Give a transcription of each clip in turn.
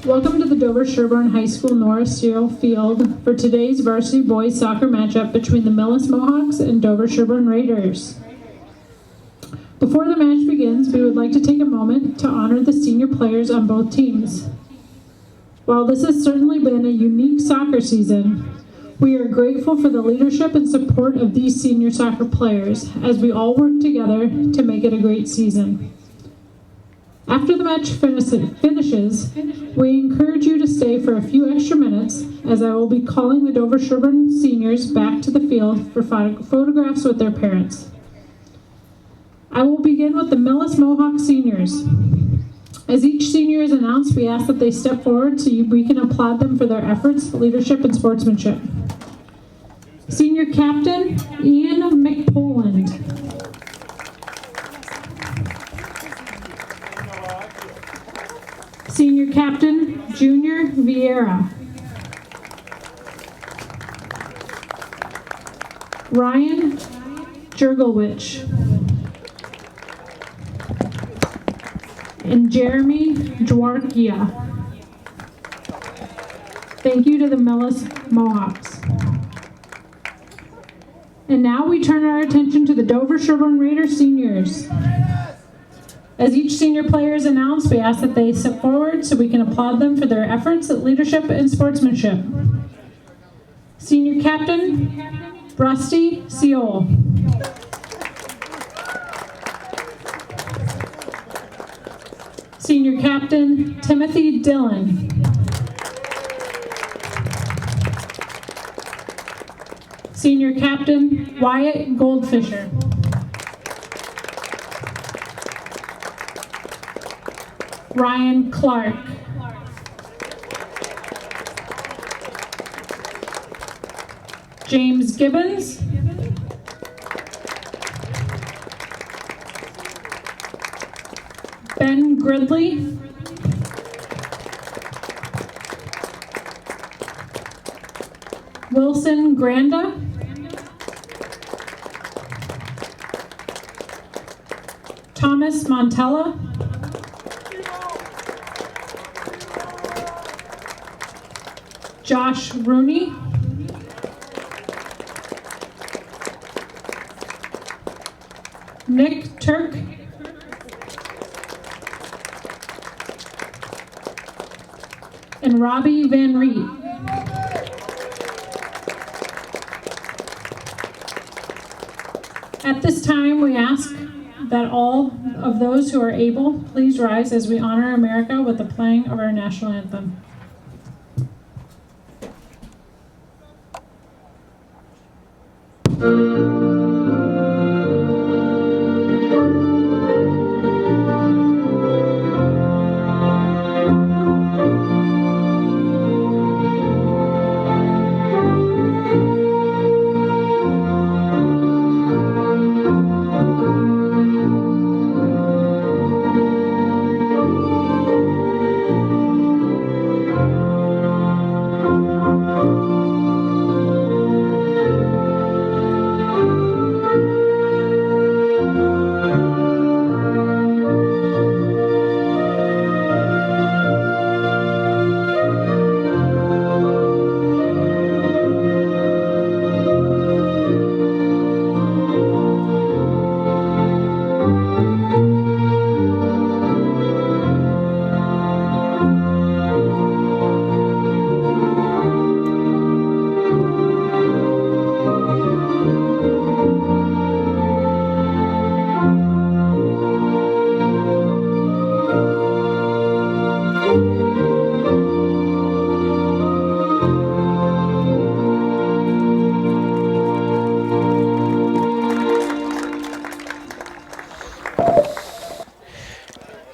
Welcome to the Dover-Sherborn High School Norris Serial Field for today's varsity boys soccer matchup between the Millis Mohawks and Dover-Sherborn Raiders. Before the match begins, we would like to take a moment to honor the senior players on both teams. While this has certainly been a unique soccer season, we are grateful for the leadership and support of these senior soccer players as we all work together to make it a great season. After the match finishes, we encourage you to stay for a few extra minutes as I will be calling the Dover-Sherborn seniors back to the field for photographs with their parents. I will begin with the Millis Mohawk seniors. As each senior is announced, we ask that they step forward so we can applaud them for their efforts, leadership, and sportsmanship. Senior Captain, Ian McPoland. Senior Captain, Junior Vieira. Ryan Jurgelwich. And Jeremy Dwarkia. Thank you to the Millis Mohawks. And now we turn our attention to the Dover-Sherborn Raiders seniors. As each senior player is announced, we ask that they step forward so we can applaud them for their efforts at leadership and sportsmanship. Senior Captain, Rusty Seol. Senior Captain, Timothy Dillon. Senior Captain, Wyatt Goldfisher. Ryan Clark. James Gibbons. Ben Gridley. Wilson Granda. Thomas Montella. Josh Rooney. Nick Turk. And Robbie Van Riet. At this time, we ask that all of those who are able, please rise as we honor America with the playing of our national anthem.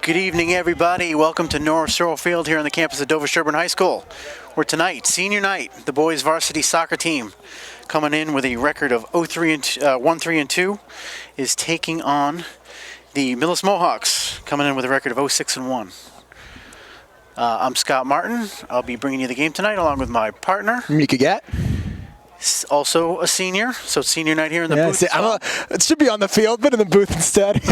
Good evening, everybody. Welcome to Norris Serial Field here on the campus of Dover-Sherborn High School, where tonight, senior night, the boys varsity soccer team, coming in with a record of 1-3-2, is taking on the Millis Mohawks, coming in with a record of 0-6-1. I'm Scott Martin. I'll be bringing you the game tonight along with my partner, Mika Gatt. Also a senior, so senior night here in the booth. It should be on the field, but in the booth instead.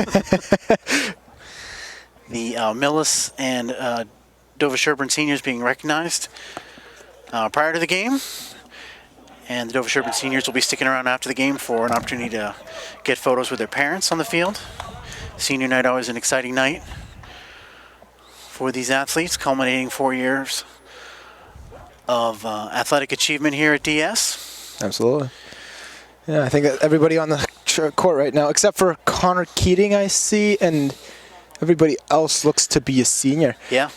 The Millis and Dover-Sherborn seniors being recognized prior to the game. And the Dover-Sherborn seniors will be sticking around after the game for an opportunity to get photos with their parents on the field. Senior night always an exciting night for these athletes, culminating 4 years of athletic achievement here at DS. Absolutely. Yeah, I think that everybody on the court right now, except for Connor Keating, I see, and everybody else looks to be a senior. Yeah.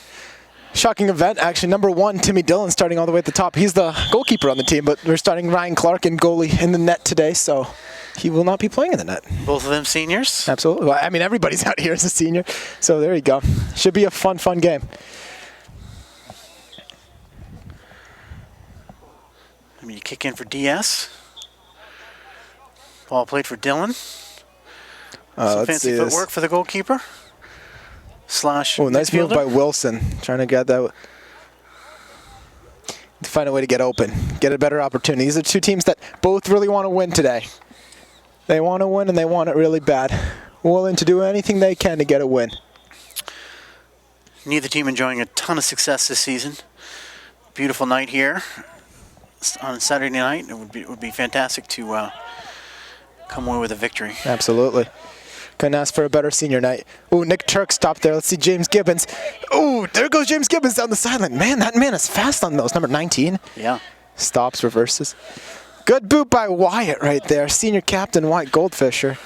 Shocking event, actually. Number 1, Timmy Dillon, starting all the way at the top. He's the goalkeeper on the team, but we're starting Ryan Clark in goalie in the net today, so he will not be playing in the net. Both of them seniors? Absolutely. Well, I mean, everybody's out here as a senior, so there you go. Should be a fun game. I mean, you kick in for DS. Ball played for Dillon. Some fancy footwork for the goalkeeper. Slash. Oh, nice move midfielder. by Wilson. Trying to get that. To find a way to get open, get a better opportunity. These are two teams that both really want to win today. They want to win and they want it really bad. Willing to do anything they can to get a win. Neither team enjoying a ton of success this season. Beautiful night here on Saturday night. It would be fantastic to come away with a victory. Absolutely. Couldn't ask for a better senior night. Ooh, Nick Turk stopped there. Let's see James Gibbons. Ooh, there goes James Gibbons down the sideline. Man, that man is fast on those. Number 19. Yeah. Stops, reverses. Good boot by Wyatt right there. Senior captain Wyatt Goldfisher.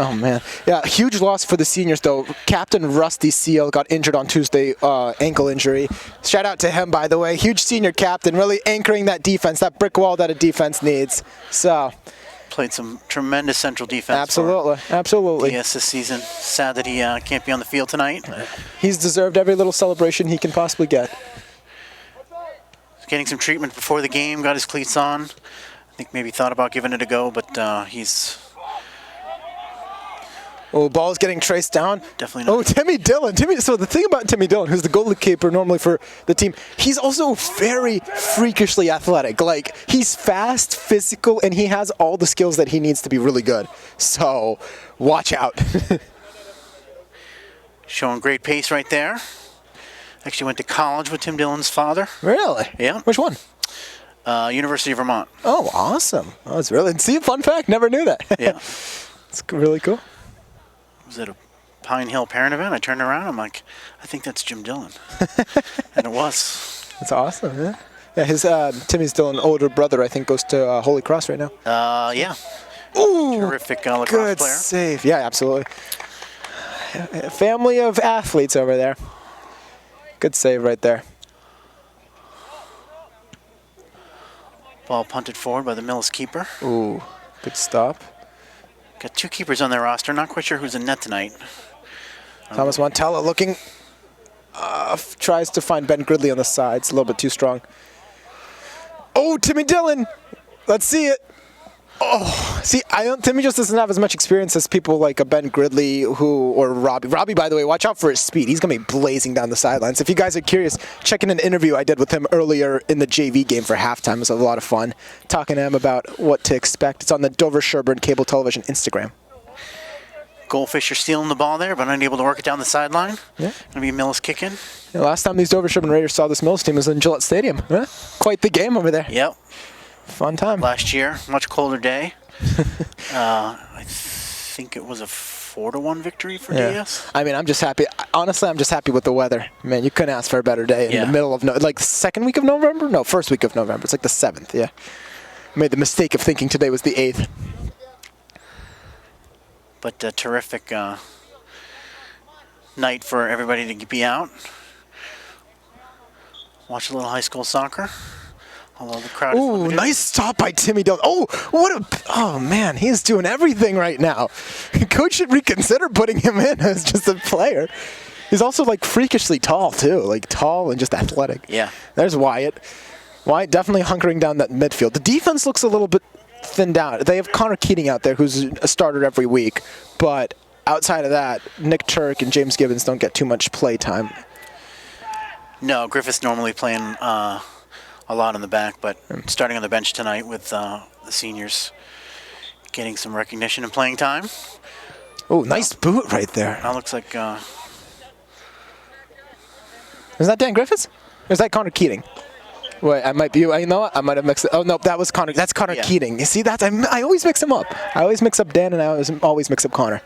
Oh, man. Yeah, huge loss for the seniors, though. Captain Rusty Seal got injured on Tuesday, ankle injury. Shout out to him, by the way. Huge senior captain, really anchoring that defense, that brick wall that a defense needs. So... Played some tremendous central defense. Absolutely. Yes, this season. Sad that he can't be on the field tonight. He's deserved every little celebration he can possibly get. Getting some treatment before the game, got his cleats on. I think maybe thought about giving it a go, but he's... Oh, ball's getting traced down. Definitely not. Oh, Timmy Dillon. So the thing about Timmy Dillon, who's the goalkeeper normally for the team, he's also very freakishly athletic. Like, he's fast, physical, and he has all the skills that he needs to be really good. So, watch out. Showing great pace right there. Actually went to college with Tim Dillon's father. Really? Yeah. Which one? University of Vermont. Oh, awesome. Oh, it's really... See, fun fact, never knew that. Yeah. It's really cool. Was at a Pine Hill parent event. I turned around. I'm like, I think that's Jim Dillon. And it was. That's awesome, yeah. Yeah, his Timmy's Dillon older brother, I think, goes to Holy Cross right now. Yeah. Ooh, terrific lacrosse good player. save. Yeah, absolutely. A family of athletes over there. Good save right there. Ball punted forward by the Millis keeper. Ooh, good stop. Got 2 keepers on their roster. Not quite sure who's in net tonight. Thomas Montella looking, tries to find Ben Gridley on the side. It's a little bit too strong. Oh, Timmy Dillon. Let's see it. Oh, see, Timmy just doesn't have as much experience as people like a Ben Gridley or Robbie. Robbie, by the way, watch out for his speed. He's going to be blazing down the sidelines. If you guys are curious, check in an interview I did with him earlier in the JV game for halftime. It was a lot of fun talking to him about what to expect. It's on the Dover-Sherborn cable television Instagram. Goldfisher stealing the ball there, but unable to work it down the sideline. Yeah. Going to be Millis kicking. Yeah, last time these Dover-Sherborn Raiders saw this Mills team was in Gillette Stadium. Huh? Quite the game over there. Yep. Fun time. Last year, much colder day. I think it was a 4-1 victory for DS. I mean, I'm just happy. Honestly, I'm just happy with the weather. Man, you couldn't ask for a better day in the middle of like second week of November? No, first week of November. It's like the 7th. Yeah. I made the mistake of thinking today was the 8th. But a terrific night for everybody to be out. Watch a little high school soccer. Although the crowd is Ooh, limited. nice stop by Timmy Dillon. Oh man, he's doing everything right now. Coach should reconsider putting him in as just a player. He's also like freakishly tall too, like tall and just athletic. Yeah. There's Wyatt. Wyatt definitely hunkering down that midfield. The defense looks a little bit thinned out. They have Connor Keating out there, who's a starter every week, but outside of that, Nick Turk and James Gibbons don't get too much play time. No, Griffith's normally playing a lot in the back, but starting on the bench tonight with the seniors getting some recognition and playing time. Oh, nice boot right there. Now looks like Is that Dan Griffiths? Or is that Connor Keating? Wait, I might be. You know what? I might have mixed it. Oh no, that was Connor. That's Connor Keating. You see, I always mix them up. I always mix up Dan, and I always mix up Connor.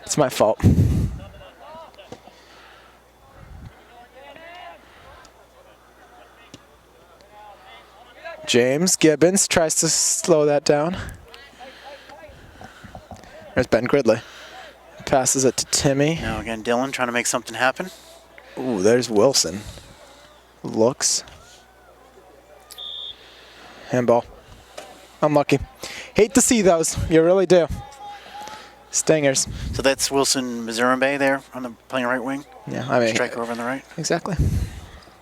It's my fault. James Gibbons tries to slow that down. There's Ben Gridley. Passes it to Timmy. Now again, Dylan trying to make something happen. Ooh, there's Wilson. Looks. Handball. Unlucky. Hate to see those. You really do. Stingers. So that's Wilson Mizurambe there on the playing right wing. Yeah, I mean. Striker over on the right. Exactly.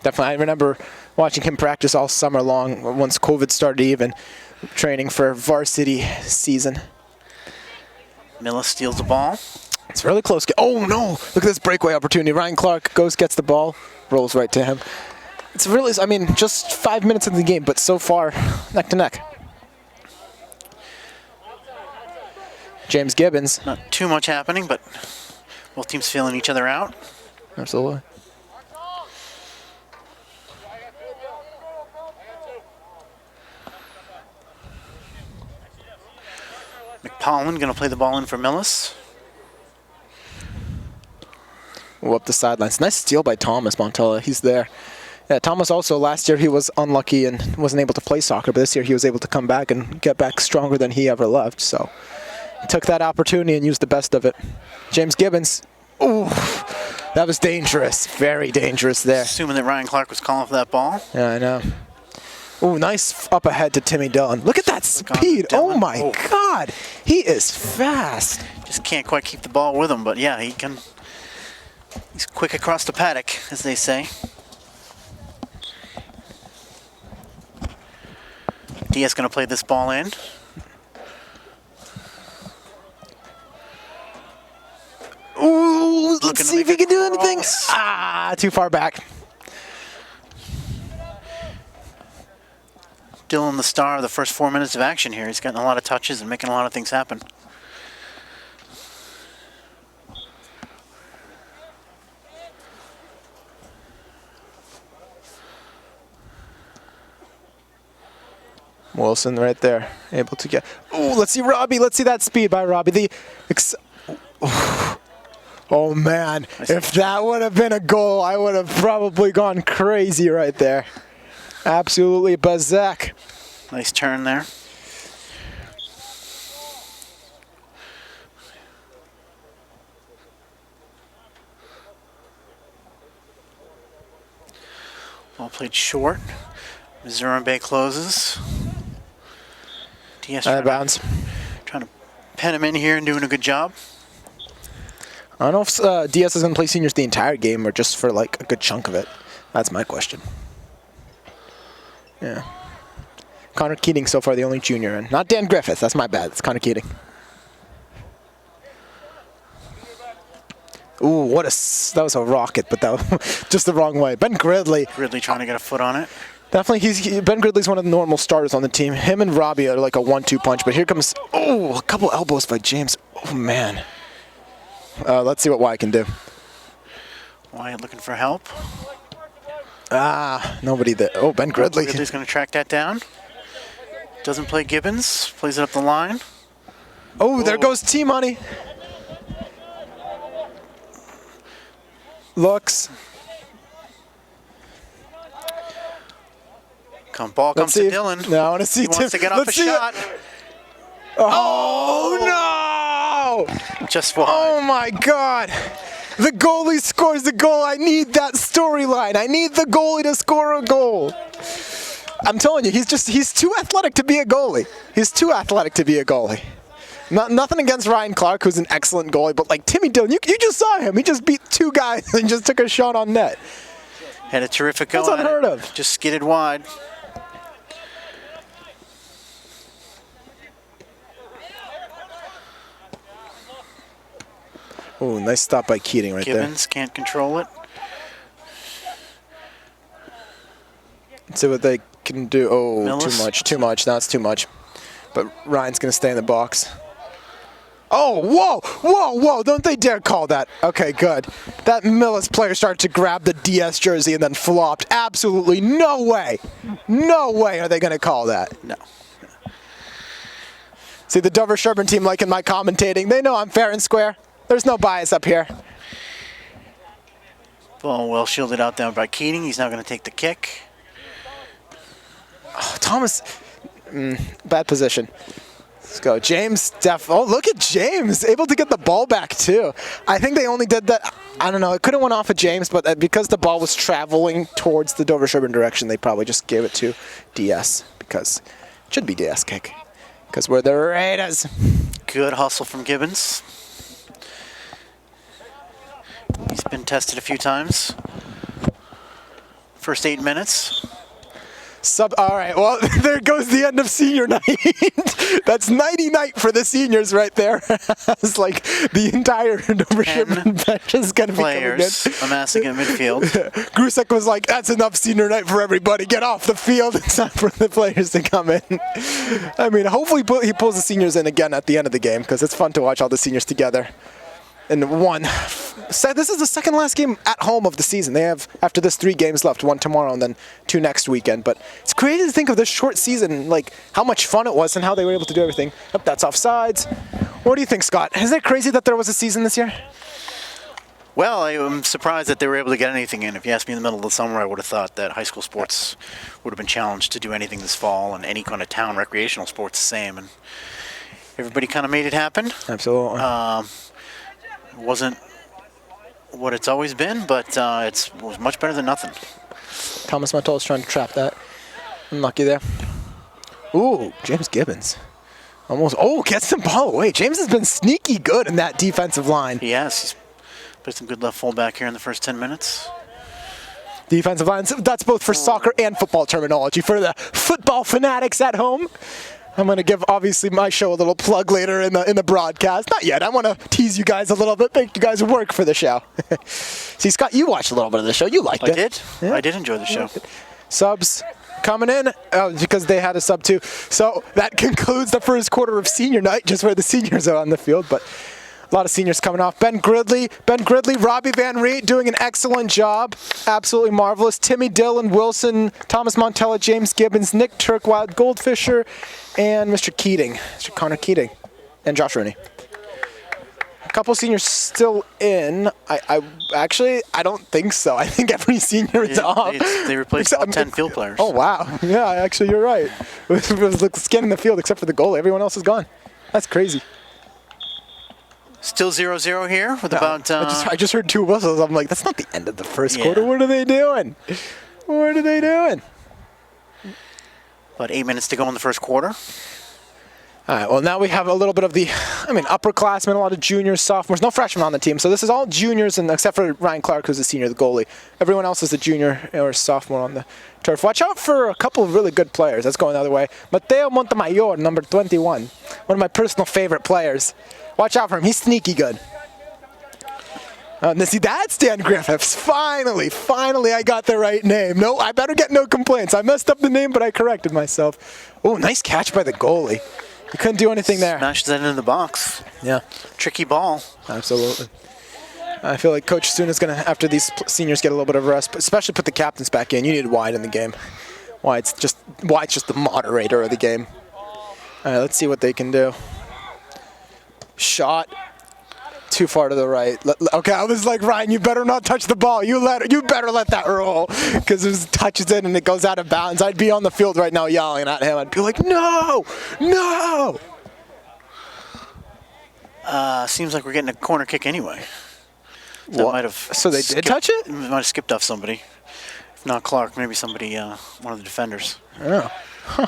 Definitely. I remember watching him practice all summer long once COVID started even training for varsity season. Millis steals the ball. It's really close. Oh no! Look at this breakaway opportunity. Ryan Clark gets the ball, rolls right to him. It's really, I mean, just 5 minutes into the game, but so far, neck to neck. James Gibbons. Not too much happening, but both teams feeling each other out. Absolutely. McPollan going to play the ball in for Millis. Ooh, up the sidelines. Nice steal by Thomas Montella. He's there. Yeah, Thomas also, last year he was unlucky and wasn't able to play soccer, but this year he was able to come back and get back stronger than he ever left. So he took that opportunity and used the best of it. James Gibbons. Ooh, that was dangerous. Very dangerous there. Assuming that Ryan Clark was calling for that ball. Yeah, I know. Ooh, nice up ahead to Timmy Dillon. Look at that speed. Oh my God. He is fast. Just can't quite keep the ball with him, but yeah, he can. He's quick across the paddock, as they say. DS going to play this ball in. Ooh, let's see if he can do anything. Ah, too far back. Dylan, the star of the first 4 minutes of action here. He's getting a lot of touches and making a lot of things happen. Wilson right there, able to get. Ooh, let's see Robbie. Let's see that speed by Robbie. Oh man, if that would have been a goal, I would have probably gone crazy right there. Absolutely bazak. Nice turn there. Ball played short. Mizurambe closes. DS Out of bounds. Trying to pen him in here and doing a good job. I don't know if DS is going to play seniors the entire game or just for like a good chunk of it. That's my question. Yeah. Connor Keating so far the only junior, and not Dan Griffith. That's my bad. It's Connor Keating. Ooh, that was a rocket, but that was just the wrong way. Ben Gridley. Gridley trying to get a foot on it. Definitely, Ben Gridley's one of the normal starters on the team. Him and Robbie are like a 1-2 punch, but here comes, a couple elbows by James. Oh, man. Let's see what Wyatt can do. Wyatt looking for help. Nobody there. Oh, Ben Gridley. Gridley's going to track that down. Doesn't play Gibbons. Plays it up the line. Oh, there goes T-Money. Looks. Ball comes to Dylan. No, I want to see He wants to get off a shot. Oh, no! Just wide. Oh, my God. The goalie scores the goal. I need that storyline. I need the goalie to score a goal. I'm telling you, he's too athletic to be a goalie. He's too athletic to be a goalie. Nothing against Ryan Clark, who's an excellent goalie, but like Timmy Dillon, you just saw him. He just beat two guys and just took a shot on net. Had a terrific go. That's unheard of. Just skidded wide. Oh, nice stop by Keating right Gibbons can't control it. there. Let's see what they can do. Oh, Millis. too much. Now it's too much. But Ryan's going to stay in the box. Oh, whoa, whoa, whoa, don't they dare call that. Okay, good. That Millis player started to grab the DS jersey and then flopped. Absolutely no way. No way are they going to call that. No. See, the Dover-Sherborn team liking my commentating. They know I'm fair and square. There's no bias up here. Ball well shielded out down by Keating. He's now going to take the kick. Oh, Thomas, bad position. Let's go. James, oh, look at James, able to get the ball back too. I think they only did that, I don't know, it could have went off of James, but because the ball was traveling towards the Dover-Sherborn direction, they probably just gave it to DS, because it should be DS kick, because we're the Raiders. Good hustle from Gibbons. He's been tested a few times. First 8 minutes. All right, well, there goes the end of senior night. That's nighty-night for the seniors right there. It's like the entire Dover-Sherborn bench is going to be players amassing in midfield. Grusek was like, that's enough senior night for everybody. Get off the field. It's time for the players to come in. I mean, hopefully he pulls the seniors in again at the end of the game because it's fun to watch all the seniors together. And one. So this is the second last game at home of the season. They have, after this, 3 games left, 1 tomorrow and then 2 next weekend. But it's crazy to think of this short season, like how much fun it was and how they were able to do everything. Oh, that's offsides. What do you think, Scott? Isn't it crazy that there was a season this year? Well, I'm surprised that they were able to get anything in. If you asked me in the middle of the summer, I would have thought that high school sports would have been challenged to do anything this fall, and any kind of town recreational sports the same. And everybody kind of made it happen. Absolutely. It wasn't what it's always been, but it was much better than nothing. Thomas Montoya's trying to trap that. Unlucky there. Ooh, James Gibbons. Almost, gets the ball away. James has been sneaky good in that defensive line. Yes, he's played some good left fullback here in the first 10 minutes. Defensive line, that's both for soccer and football terminology. For the football fanatics at home, I'm going to give, obviously, my show a little plug later in the broadcast. Not yet. I want to tease you guys a little bit, make you guys work for the show. See, Scott, you watched a little bit of the show. You liked it. I did. Yeah. I did enjoy the show. Subs coming in because they had a sub too. So that concludes the first quarter of senior night, just where the seniors are on the field. But a lot of seniors coming off. Ben Gridley, Robbie Van Riet doing an excellent job. Absolutely marvelous. Timmy Dillon, Wilson, Thomas Montella, James Gibbons, Nick Turkwild, Goldfisher, and Mr. Keating, Mr. Connor Keating, and Josh Rooney. A couple seniors still in. I don't think so. I think every senior is off. They replaced all 10 field players. Oh, wow. Yeah, actually, you're right. It was like scanning the field except for the goalie. Everyone else is gone. That's crazy. Still 0-0 here with about... I just heard 2 whistles. I'm like, that's not the end of the first quarter. What are they doing? What are they doing? About 8 minutes to go in the first quarter. All right, well, now we have a little bit of the, upperclassmen, a lot of juniors, sophomores, no freshmen on the team. So this is all juniors, and except for Ryan Clark, who's a senior, the goalie. Everyone else is a junior or sophomore on the turf. Watch out for a couple of really good players. That's going the other way. Mateo Montemayor, number 21, one of my personal favorite players. Watch out for him. He's sneaky good. See, that's Dan Griffiths. Finally, I got the right name. No, I better get no complaints. I messed up the name, but I corrected myself. Oh, nice catch by the goalie. He couldn't do anything there. Smashed that into the box. Yeah. Tricky ball. Absolutely. I feel like Coach Soon is going to, after these seniors get a little bit of rest, especially put the captains back in. You need Wyatt in the game. Wyatt's just the moderator of the game. All right, let's see what they can do. Shot. Too far to the right. Okay, I was like, Ryan, you better not touch the ball. You better let that roll, because it touches it and it goes out of bounds. I'd be on the field right now yelling at him. I'd be like, no. Seems like we're getting a corner kick anyway. So they did touch it? Might have skipped off somebody. If not Clark, maybe somebody, one of the defenders. Oh, huh.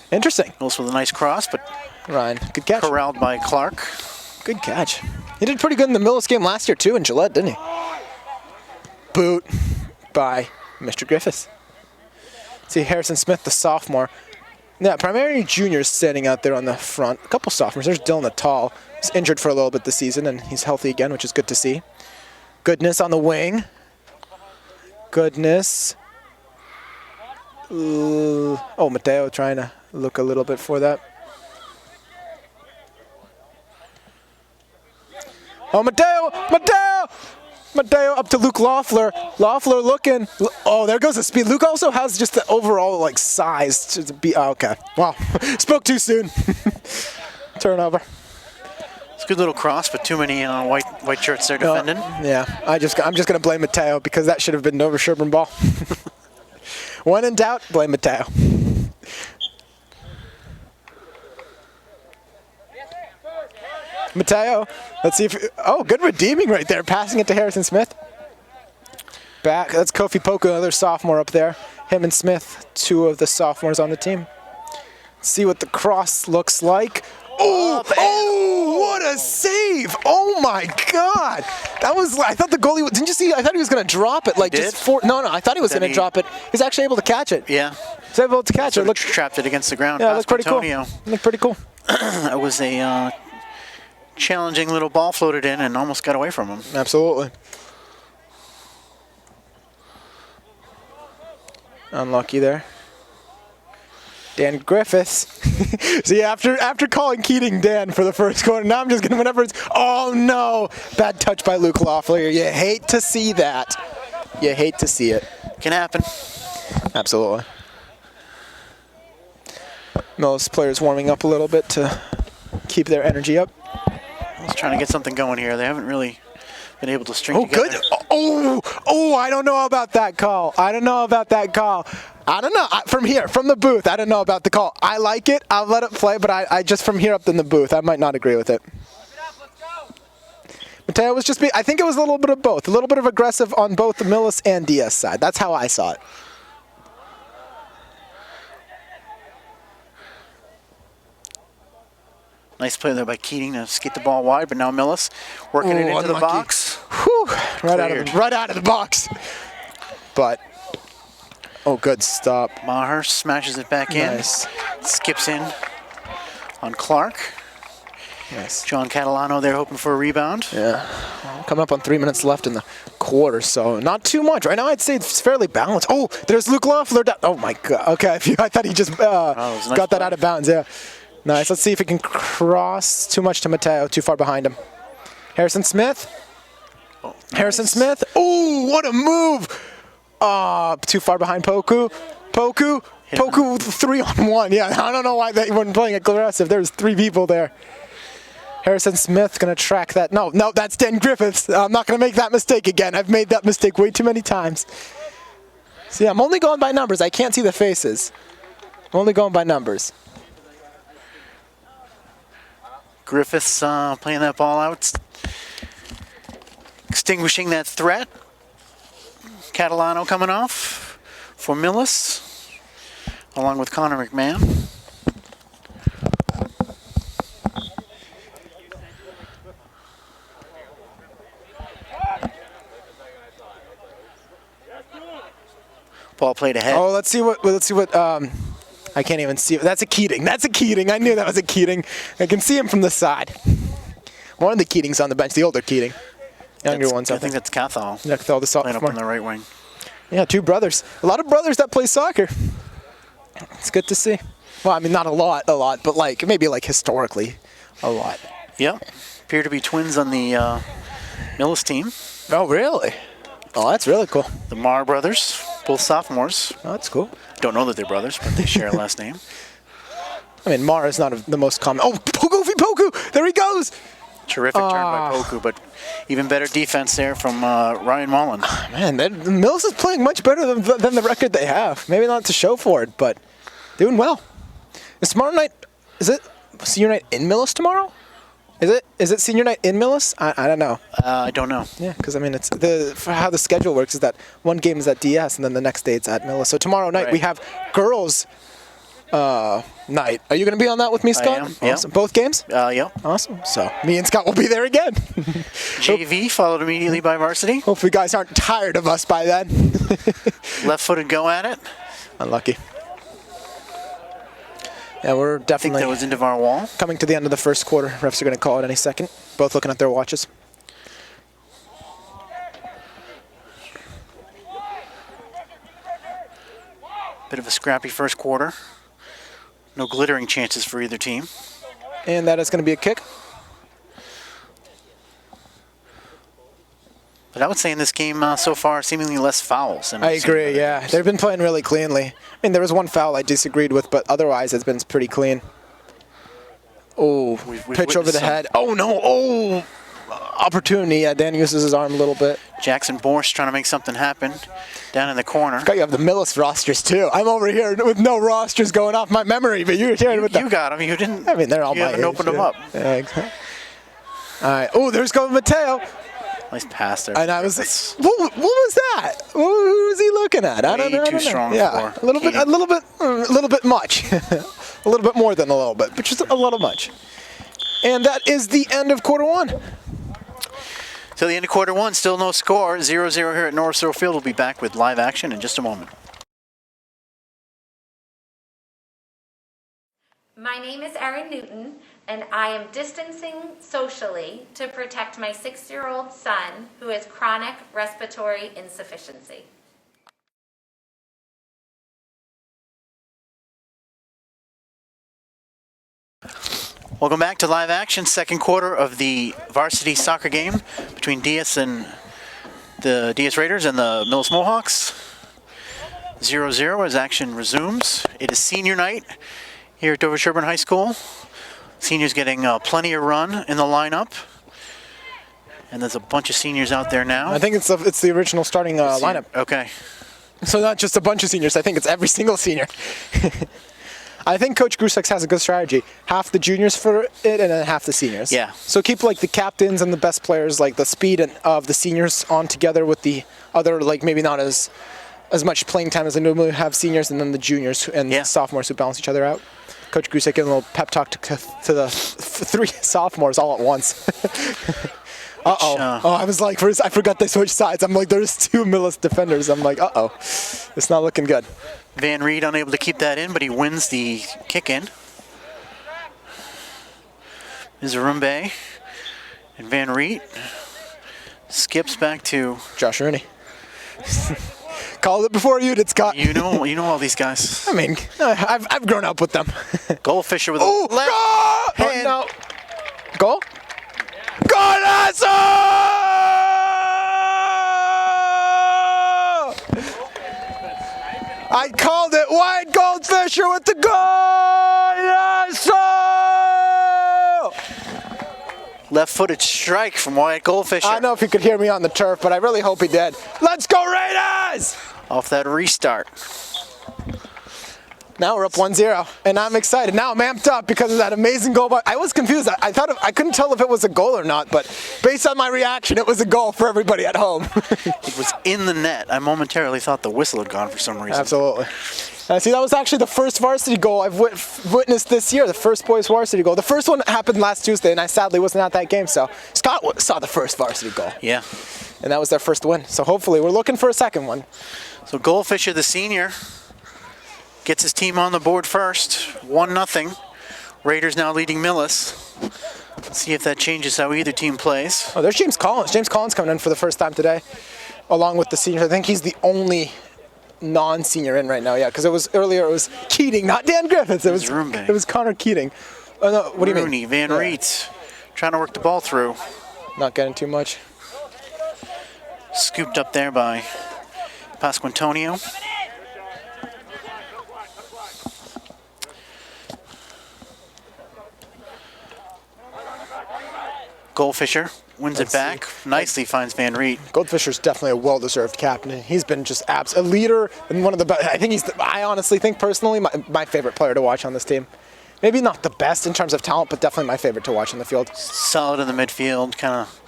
Interesting. Also with a nice cross, but Ryan, good catch. Corralled by Clark. Good catch. He did pretty good in the Millis game last year, too, in Gillette, didn't he? Boot by Mr. Griffiths. See, Harrison Smith, the sophomore. Yeah, primarily juniors standing out there on the front. A couple sophomores. There's Dylan the Tall. He's injured for a little bit this season, and he's healthy again, which is good to see. Goodness on the wing. Goodness. Oh, Mateo trying to look a little bit for that. Oh, Mateo up to Luke Loeffler. Loeffler looking. Oh, there goes the speed. Luke also has just the overall like size to be. Oh, okay. Wow. Spoke too soon. Turnover. It's a good little cross, but too many white shirts there defending. Yeah. I'm just gonna blame Mateo because that should have been Dover-Sherborn ball. When in doubt, blame Mateo. Mateo, let's see if. Oh, good redeeming right there. Passing it to Harrison Smith. Back. That's Kofi Poku, another sophomore up there. Him and Smith, two of the sophomores on the team. Let's see what the cross looks like. Oh, what a save! Oh my God, that was. I thought the goalie. Didn't you see? I thought he was going to drop it. Like just for. No. I thought he was going to drop it. He's actually able to catch it. Yeah. He's able to catch it. Look, trapped it against the ground. Yeah, it looked pretty cool. Antonio. Looked pretty cool. It was a challenging little ball floated in and almost got away from him. Absolutely. Unlucky there. Dan Griffiths. See, after calling Keating Dan for the first quarter, now I'm just gonna whenever it's. Oh no! Bad touch by Luke Loeffler. You hate to see that. You hate to see it. Can happen. Absolutely. Millis players warming up a little bit to keep their energy up. I was trying to get something going here. They haven't really been able to string together. Good. Oh, I don't know about that call. I don't know. From the booth, I don't know about the call. I like it. I'll let it play, but I just from here up in the booth, I might not agree with it. Mateo was just I think it was a little bit of both. A little bit of aggressive on both the Millis and DS side. That's how I saw it. Nice play there by Keating to skate the ball wide, but now Millis working it into the box. Whew, right out of the box. But, good stop. Maher smashes it back in. Nice. Skips in on Clark. Yes. John Catalano there hoping for a rebound. Yeah. Coming up on 3 minutes left in the quarter, so not too much. Right now I'd say it's fairly balanced. Oh, there's Luke Loeffler. Oh my God. Okay, I thought he just got that out of bounds. Yeah. Nice. Let's see if he can cross. Too much to Mateo. Too far behind him. Harrison Smith. Oh, nice. Harrison Smith. Oh, what a move. Too far behind Poku. Poku 3-on-1. Yeah, I don't know why they weren't playing aggressive. There's three people there. Harrison Smith going to track that. No, that's Dan Griffiths. I'm not going to make that mistake again. I've made that mistake way too many times. See, I'm only going by numbers. I can't see the faces. I'm only going by numbers. Griffiths playing that ball out, extinguishing that threat. Catalano coming off for Millis, along with Connor McMahon. Ball played ahead. Oh, let's see what. I can't even see. That's a Keating. I knew that was a Keating. I can see him from the side. One of the Keatings on the bench, the older Keating. Younger ones, I think that's Cathal. Yeah, Cathal, the playing up on the right wing. Yeah, two brothers. A lot of brothers that play soccer. It's good to see. Well, I mean, not a lot, but maybe historically, a lot. Yeah, appear to be twins on the Millis team. Oh, really? Oh, that's really cool. The Marr brothers, both sophomores. Oh, that's cool. Don't know that they're brothers, but they share a last name. I mean, Marr is not the most common. Oh, Poku! There he goes! Terrific turn by Poku, but even better defense there from Ryan Mullen. Man, Millis is playing much better than the record they have. Maybe not to show for it, but doing well. Is tomorrow night, is it senior night in Millis tomorrow? Is it senior night in Millis? I don't know. I don't know. Yeah, because I mean, it's for how the schedule works is that one game is at DS and then the next day it's at Millis. So tomorrow night we have girls' night. Are you going to be on that with me, Scott? I am. Yeah. Awesome. Both games? Yeah. Awesome. So me and Scott will be there again. JV followed immediately by varsity. Hopefully, guys aren't tired of us by then. Left-footed go at it. Unlucky. Yeah, we're definitely. I think that was into our wall. Coming to the end of the first quarter. Refs are going to call it any second. Both looking at their watches. Bit of a scrappy first quarter. No glittering chances for either team. And that is going to be a kick. But I would say in this game so far, seemingly less fouls. I agree, yeah. They've been playing really cleanly. I mean, there was one foul I disagreed with, but otherwise it's been pretty clean. Oh, pitch over the head. Oh, no. Oh, opportunity. Yeah, Dan uses his arm a little bit. Jackson Borst trying to make something happen down in the corner. You have the Millis rosters, too. I'm over here with no rosters going off my memory, but you're here with them. You got them. You didn't. I mean, they're all you my haven't age, opened them up. Yeah, exactly. All right. Oh, there's going Mateo. Nice pass there. And I was like, what was that? Who was he looking at? I don't know. Too strong yeah, for a little bit much. A little bit more than a little bit, but just a little much. And that is the end of quarter one. Till the end of quarter one, still no score. 0-0 here at North Shore Field. We'll be back with live action in just a moment. My name is Erin Newton, and I am distancing socially to protect my 6-year-old son who has chronic respiratory insufficiency. Welcome back to live action, second quarter of the varsity soccer game between DS and the DS Raiders and the Millis Mohawks. 0-0 as action resumes. It is senior night here at Dover-Sherborn High School. Seniors getting plenty of run in the lineup. And there's a bunch of seniors out there now. I think it's the original starting lineup. Okay. So not just a bunch of seniors, I think it's every single senior. I think Coach Grusek has a good strategy. Half the juniors for it and then half the seniors. Yeah. So keep like the captains and the best players, like the speed of the seniors on together with the other, like maybe not as much playing time as they normally have seniors, and then the juniors and the sophomores who balance each other out. Coach Grusek giving a little pep talk to the three sophomores all at once. Uh-oh. Oh, I was like, I forgot they switched sides. I'm like, there's two Millis defenders. I'm like, uh-oh. It's not looking good. Van Reed unable to keep that in, but he wins the kick in. Mizarumbe and Van Reed skips back to Josh Rooney. Called it before you did, Scott. You know all these guys. I mean, I've grown up with them. Goldfisher with a left hand. Oh, no. Goal? Golazo! I called it. Wide Goldfisher with the golazo! Left-footed strike from Wyatt Goldfisher. I don't know if you could hear me on the turf, but I really hope he did. Let's go Raiders! Off that restart. Now we're up 1-0, and I'm excited. Now I'm amped up because of that amazing goal. But I was confused. I couldn't tell if it was a goal or not, but based on my reaction, it was a goal for everybody at home. It was in the net. I momentarily thought the whistle had gone for some reason. Absolutely. See, that was actually the first varsity goal I've witnessed this year, the first boys varsity goal. The first one happened last Tuesday, and I sadly wasn't at that game, so Scott saw the first varsity goal. Yeah. And that was their first win. So hopefully we're looking for a second one. So Goldfisher, the senior, gets his team on the board first, 1-0. Raiders now leading Millis. Let's see if that changes how either team plays. Oh, there's James Collins. James Collins coming in for the first time today, along with the seniors. I think he's the only non-senior in right now, yeah, because it was Keating, not Dan Griffiths. It was Connor Keating. Oh, no, what do you mean? Rooney, Van Reed, trying to work the ball through. Not getting too much. Scooped up there by Pasquantonio. Goldfisher wins it back. Nicely finds Van Reed. Goldfisher's definitely a well-deserved captain. He's been just a leader and one of the best. I think I honestly think personally my favorite player to watch on this team. Maybe not the best in terms of talent, but definitely my favorite to watch in the field. Solid in the midfield, kind of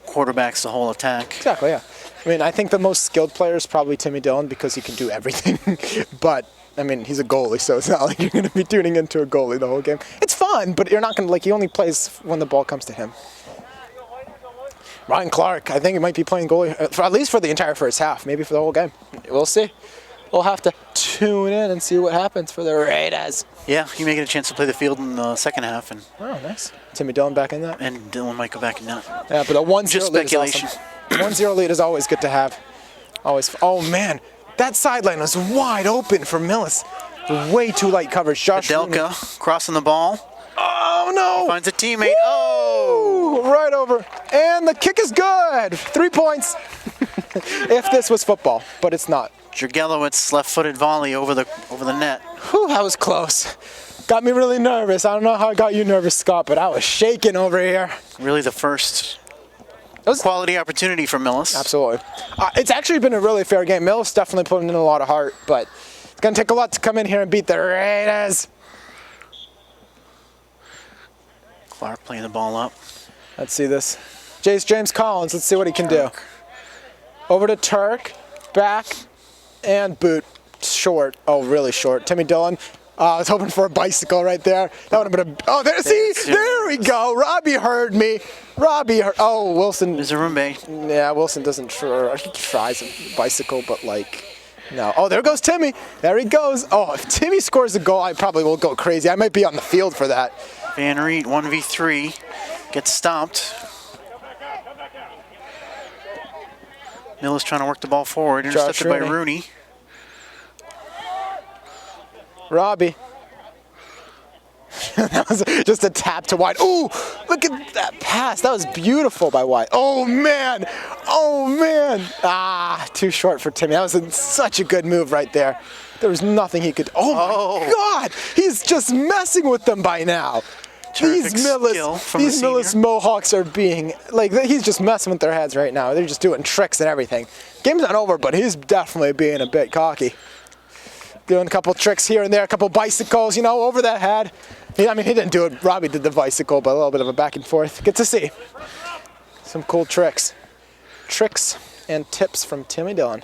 quarterbacks the whole attack. Exactly, yeah. I mean, I think the most skilled player is probably Timmy Dillon because he can do everything. But I mean, he's a goalie, so it's not like you're going to be tuning into a goalie the whole game. It's fun, but you're not going to, he only plays when the ball comes to him. Ryan Clark, I think he might be playing goalie, at least for the entire first half, maybe for the whole game. We'll see. We'll have to tune in and see what happens for the Raiders. Yeah, he may get a chance to play the field in the second half. Oh, nice. Timmy Dillon back in that? And Dillon might go back in that. Yeah, but a 1-0 Just lead speculation. is awesome. 1-0 lead is always good to have. Always. Oh, man. That sideline was wide open for Millis. Way too light coverage. Josh Delka crossing the ball. Oh, no. He finds a teammate. Woo! Oh! right over. And the kick is good. 3 points. If this was football, but it's not. Jergelowitz left-footed volley over the net. Whew, that was close. Got me really nervous. I don't know how it got you nervous, Scott, but I was shaking over here. Really the first quality opportunity for Millis. Absolutely. It's actually been a really fair game. Millis definitely putting in a lot of heart, but it's going to take a lot to come in here and beat the Raiders. Clark playing the ball up. Let's see this. James Collins, let's see what he can do. Over to Turk, back, and boot. Short. Oh, really short. Timmy Dillon. I was hoping for a bicycle right there. That would have been a... Oh, there we go. Robbie heard me. Oh, Wilson. Mizarumbe. Yeah, Wilson doesn't try. He tries a bicycle, but like, no. Oh, there goes Timmy. There he goes. Oh, if Timmy scores a goal, I probably will go crazy. I might be on the field for that. Van Riet, 1v3. Gets stopped. Millis trying to work the ball forward. Intercepted by Rooney. Robbie. That was just a tap to White. Ooh, look at that pass. That was beautiful by White. Oh, man. Oh, man. Ah, too short for Timmy. That was such a good move right there. There was nothing he could... Oh, my God. He's just messing with them by now. These Millis Mohawks are being... Like, he's just messing with their heads right now. They're just doing tricks and everything. Game's not over, but he's definitely being a bit cocky. Doing a couple tricks here and there, a couple bicycles, you know, over that head. I mean, he didn't do it. Robbie did the bicycle, but a little bit of a back and forth. Good to see. Some cool tricks. Tricks and tips from Timmy Dillon.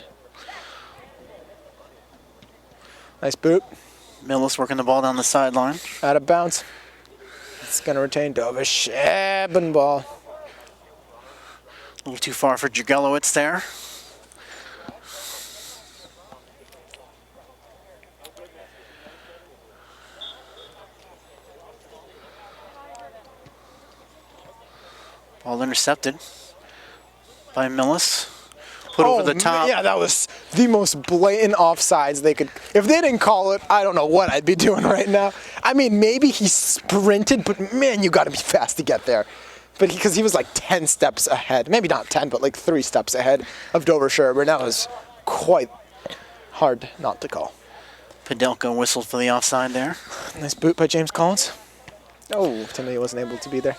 Nice boot. Millis working the ball down the sideline. Out of bounds. It's going to retain Dover-Sherborn ball. A little too far for Jergelowitz there. Ball intercepted by Millis. Put over the top. Yeah, that was the most blatant offsides they could. If they didn't call it, I don't know what I'd be doing right now. I mean, maybe he sprinted, but man, you got to be fast to get there. But because he was like 10 steps ahead. Maybe not 10, but like 3 steps ahead of Dover-Sherborn. That was quite hard not to call. Padelka whistled for the offside there. Nice boot by James Collins. Oh, Timmy wasn't able to be there.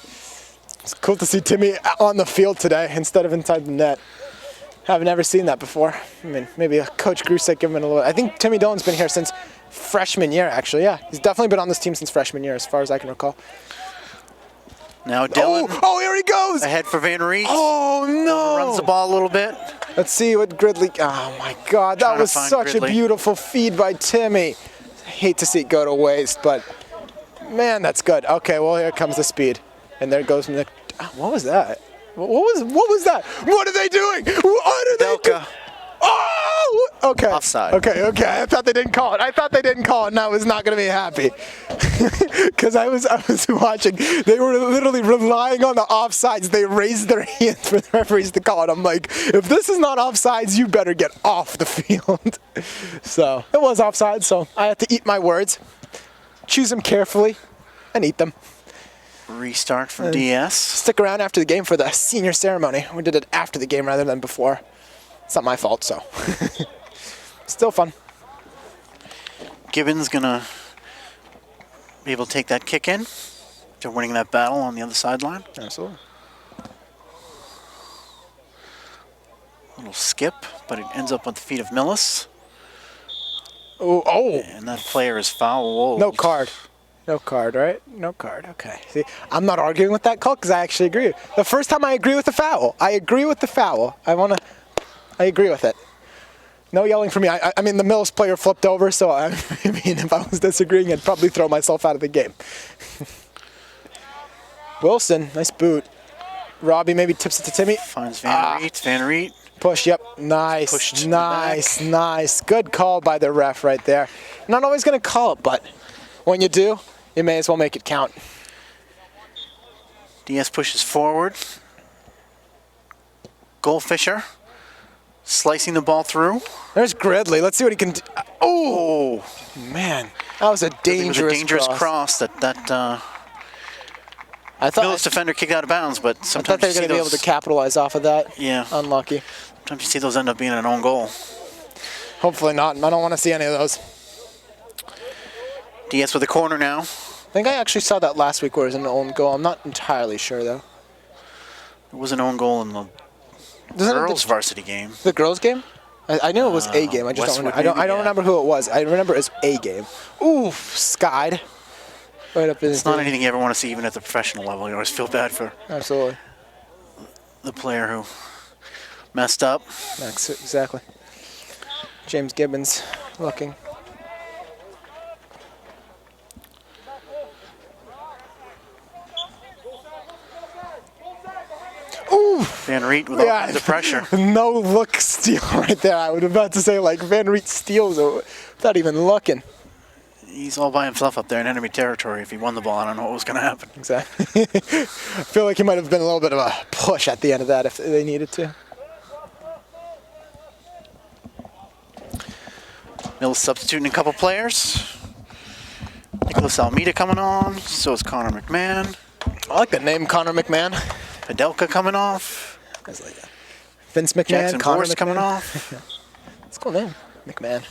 It's cool to see Timmy on the field today instead of inside the net. I've never seen that before. I mean, maybe Coach Grusek give him a little... I think Timmy Dillon's been here since freshman year, actually. Yeah, he's definitely been on this team since freshman year, as far as I can recall. Now Dillon. Oh, here he goes! Ahead for Van Riet. Oh, no! Runs the ball a little bit. Let's see what Gridley... Oh, my God. That was such a beautiful feed by Timmy. I hate to see it go to waste, but... Man, that's good. Okay, well, here comes the speed. And there goes... What was that? What was that? What are they doing? What are they doing? Oh! Okay. Offside. Okay. I thought they didn't call it. And I was not going to be happy. Because I was watching. They were literally relying on the offsides. They raised their hands for the referees to call it. I'm like, if this is not offsides, you better get off the field. So, it was offside, so I had to eat my words. Choose them carefully and eat them. Restart for DS. Stick around after the game for the senior ceremony. We did it after the game rather than before. It's not my fault, so. Still fun. Gibbons gonna be able to take that kick in. They're winning that battle on the other sideline. Absolutely. Little skip, but it ends up on the feet of Millis. Oh. And that player is foul. Whoa. No card. No card, right? No card. Okay. See, I'm not arguing with that call because I actually agree. The first time I agree with the foul. I agree with the foul. I agree with it. No yelling for me. I mean, the Millis player flipped over, so I mean, if I was disagreeing, I'd probably throw myself out of the game. Wilson, nice boot. Robbie maybe tips it to Timmy. Finds Van Riet. Van Riet. Push, yep. Nice. Nice. Good call by the ref right there. Not always going to call it, but when you do, you may as well make it count. DS pushes forward. Goldfisher slicing the ball through. There's Gridley. Let's see what he can do. Oh, man. That was a dangerous cross that I thought Millis defender kicked out of bounds, but I sometimes thought they were you see going to be able to those. capitalize off of that. Yeah. Unlucky. Sometimes you see those end up being an own goal. Hopefully not. I don't want to see any of those. DS with the corner now. I think I actually saw that last week where it was an own goal. I'm not entirely sure though. It was an own goal in the Doesn't it girls' varsity game. the girls game? I knew it was a game. I just don't. Westwood I don't maybe, yeah. remember who it was. I remember it was a game. Ooh, skied. Right up in It's not anything you ever want to see, even at the professional level. You always feel bad for Absolutely. the player who messed up. Max, exactly. James Gibbons looking. Ooh! Van Riet with all kinds of pressure. No look steal right there. I was about to say, like, Van Riet steals without even looking. He's all by himself up there in enemy territory. If he won the ball, I don't know what was going to happen. Exactly. I feel like he might have been a little bit of a push at the end of that if they needed to. Millis substituting a couple players. Nicholas Almeida coming on. So is Connor McMahon. I like the name Connor McMahon. Padelka coming off. I was like, Vince McMahon, Jackson Connor Borst McMahon. coming off. It's a cool name, McMahon.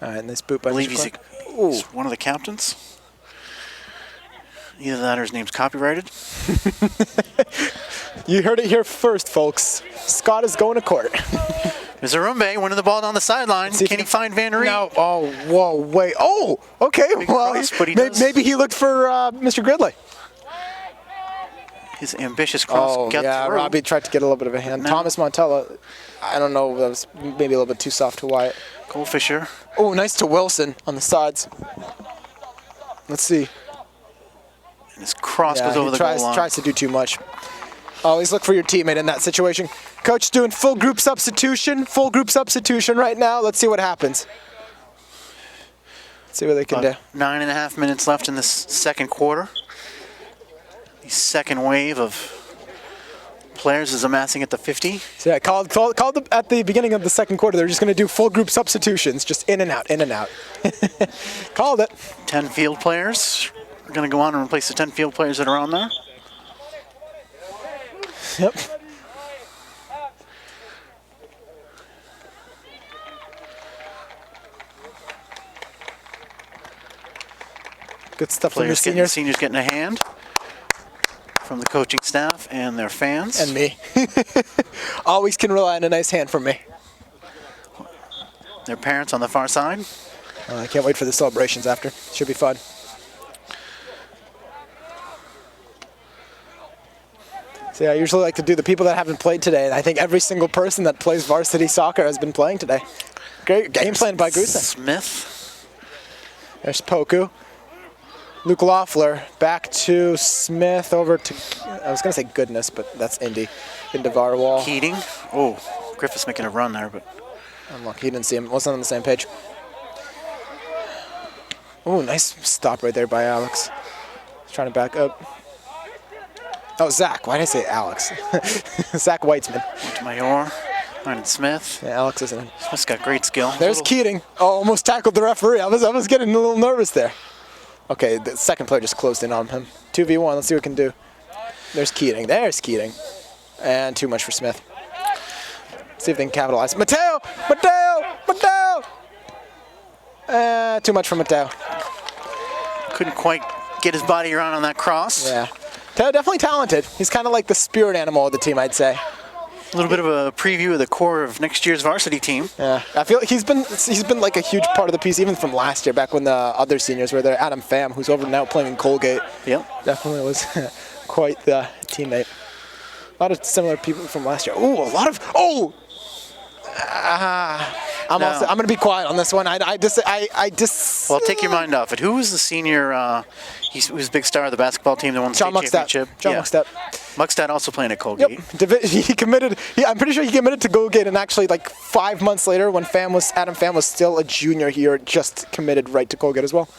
All right, nice boot by I believe Mr. he's Clark. he's one of the captains. Either that or his name's copyrighted. You heard it here first, folks. Scott is going to court. Mizarumbe winning the ball down the sideline. See if Can he find Van Riet? No. Oh, whoa, wait. Oh, okay. Big Well, cross, but he does. maybe he looked for Mr. Gridley. His ambitious cross Oh, got yeah. through. Robbie tried to get a little bit of a hand. No. Thomas Montella, I don't know. That was maybe a little bit too soft to Wyatt. Cole Fisher. Oh, nice to Wilson on the sides. Let's see. And his cross Yeah, goes over he the goal line. tries to do too much. Always look for your teammate in that situation. Coach doing full group substitution right now. Let's see what happens. Let's see what they can do. 9.5 minutes left in this second quarter. The second wave of players is amassing at the 50. So yeah, called at the beginning of the second quarter. They're just going to do full group substitutions, just in and out, in and out. Called it. 10 field players are going to go on and replace the 10 field players that are on there. Yep. Good stuff from the Seniors seniors getting a hand from the coaching staff and their fans. and me. Always can rely on a nice hand from me. Their parents on the far side. I can't wait for the celebrations after. Should be fun. So yeah, I usually like to do the people that haven't played today, and I think every single person that plays varsity soccer has been playing today. Great game plan by Goosen. Smith. There's Poku. Luke Loeffler back to Smith over to, I was going to say Goodness, but that's Indy. Into Varwall. Keating. Oh, Griffith's making a run there, but Unlucky, he didn't see him. Wasn't on the same page. Oh, nice stop right there by Alex. He's trying to back up. Oh, Zach. Why did I say Alex? Zach Weitzman. Montemayor. Ryan Smith. Yeah, Alex isn't in. Smith's got great skill. There's Keating. Oh, almost tackled the referee. I was getting a little nervous there. Okay, the second player just closed in on him. 2v1. Let's see what we can do. There's Keating. There's Keating. And too much for Smith. See if they can capitalize. Mateo! Too much for Mateo. Couldn't quite get his body around on that cross. Yeah. Definitely talented. He's kind of like the spirit animal of the team, I'd say. A little bit of a preview of the core of next year's varsity team. Yeah, I feel like he's been like a huge part of the piece, even from last year, back when the other seniors were there. Adam Pham, who's over now playing in Colgate. Yep. Definitely was quite the teammate. A lot of similar people from last year. Ooh, a lot of I'm going to be quiet on this one. I just. Well, take your mind off it. Who was the senior? He was a big star of the basketball team that won the John state Muckstad. championship. John Muckstad. Muckstad also playing at Colgate. Yep. He committed. I'm pretty sure he committed to Colgate, and actually, like 5 months later, when Adam Pham was still a junior here, just committed right to Colgate as well.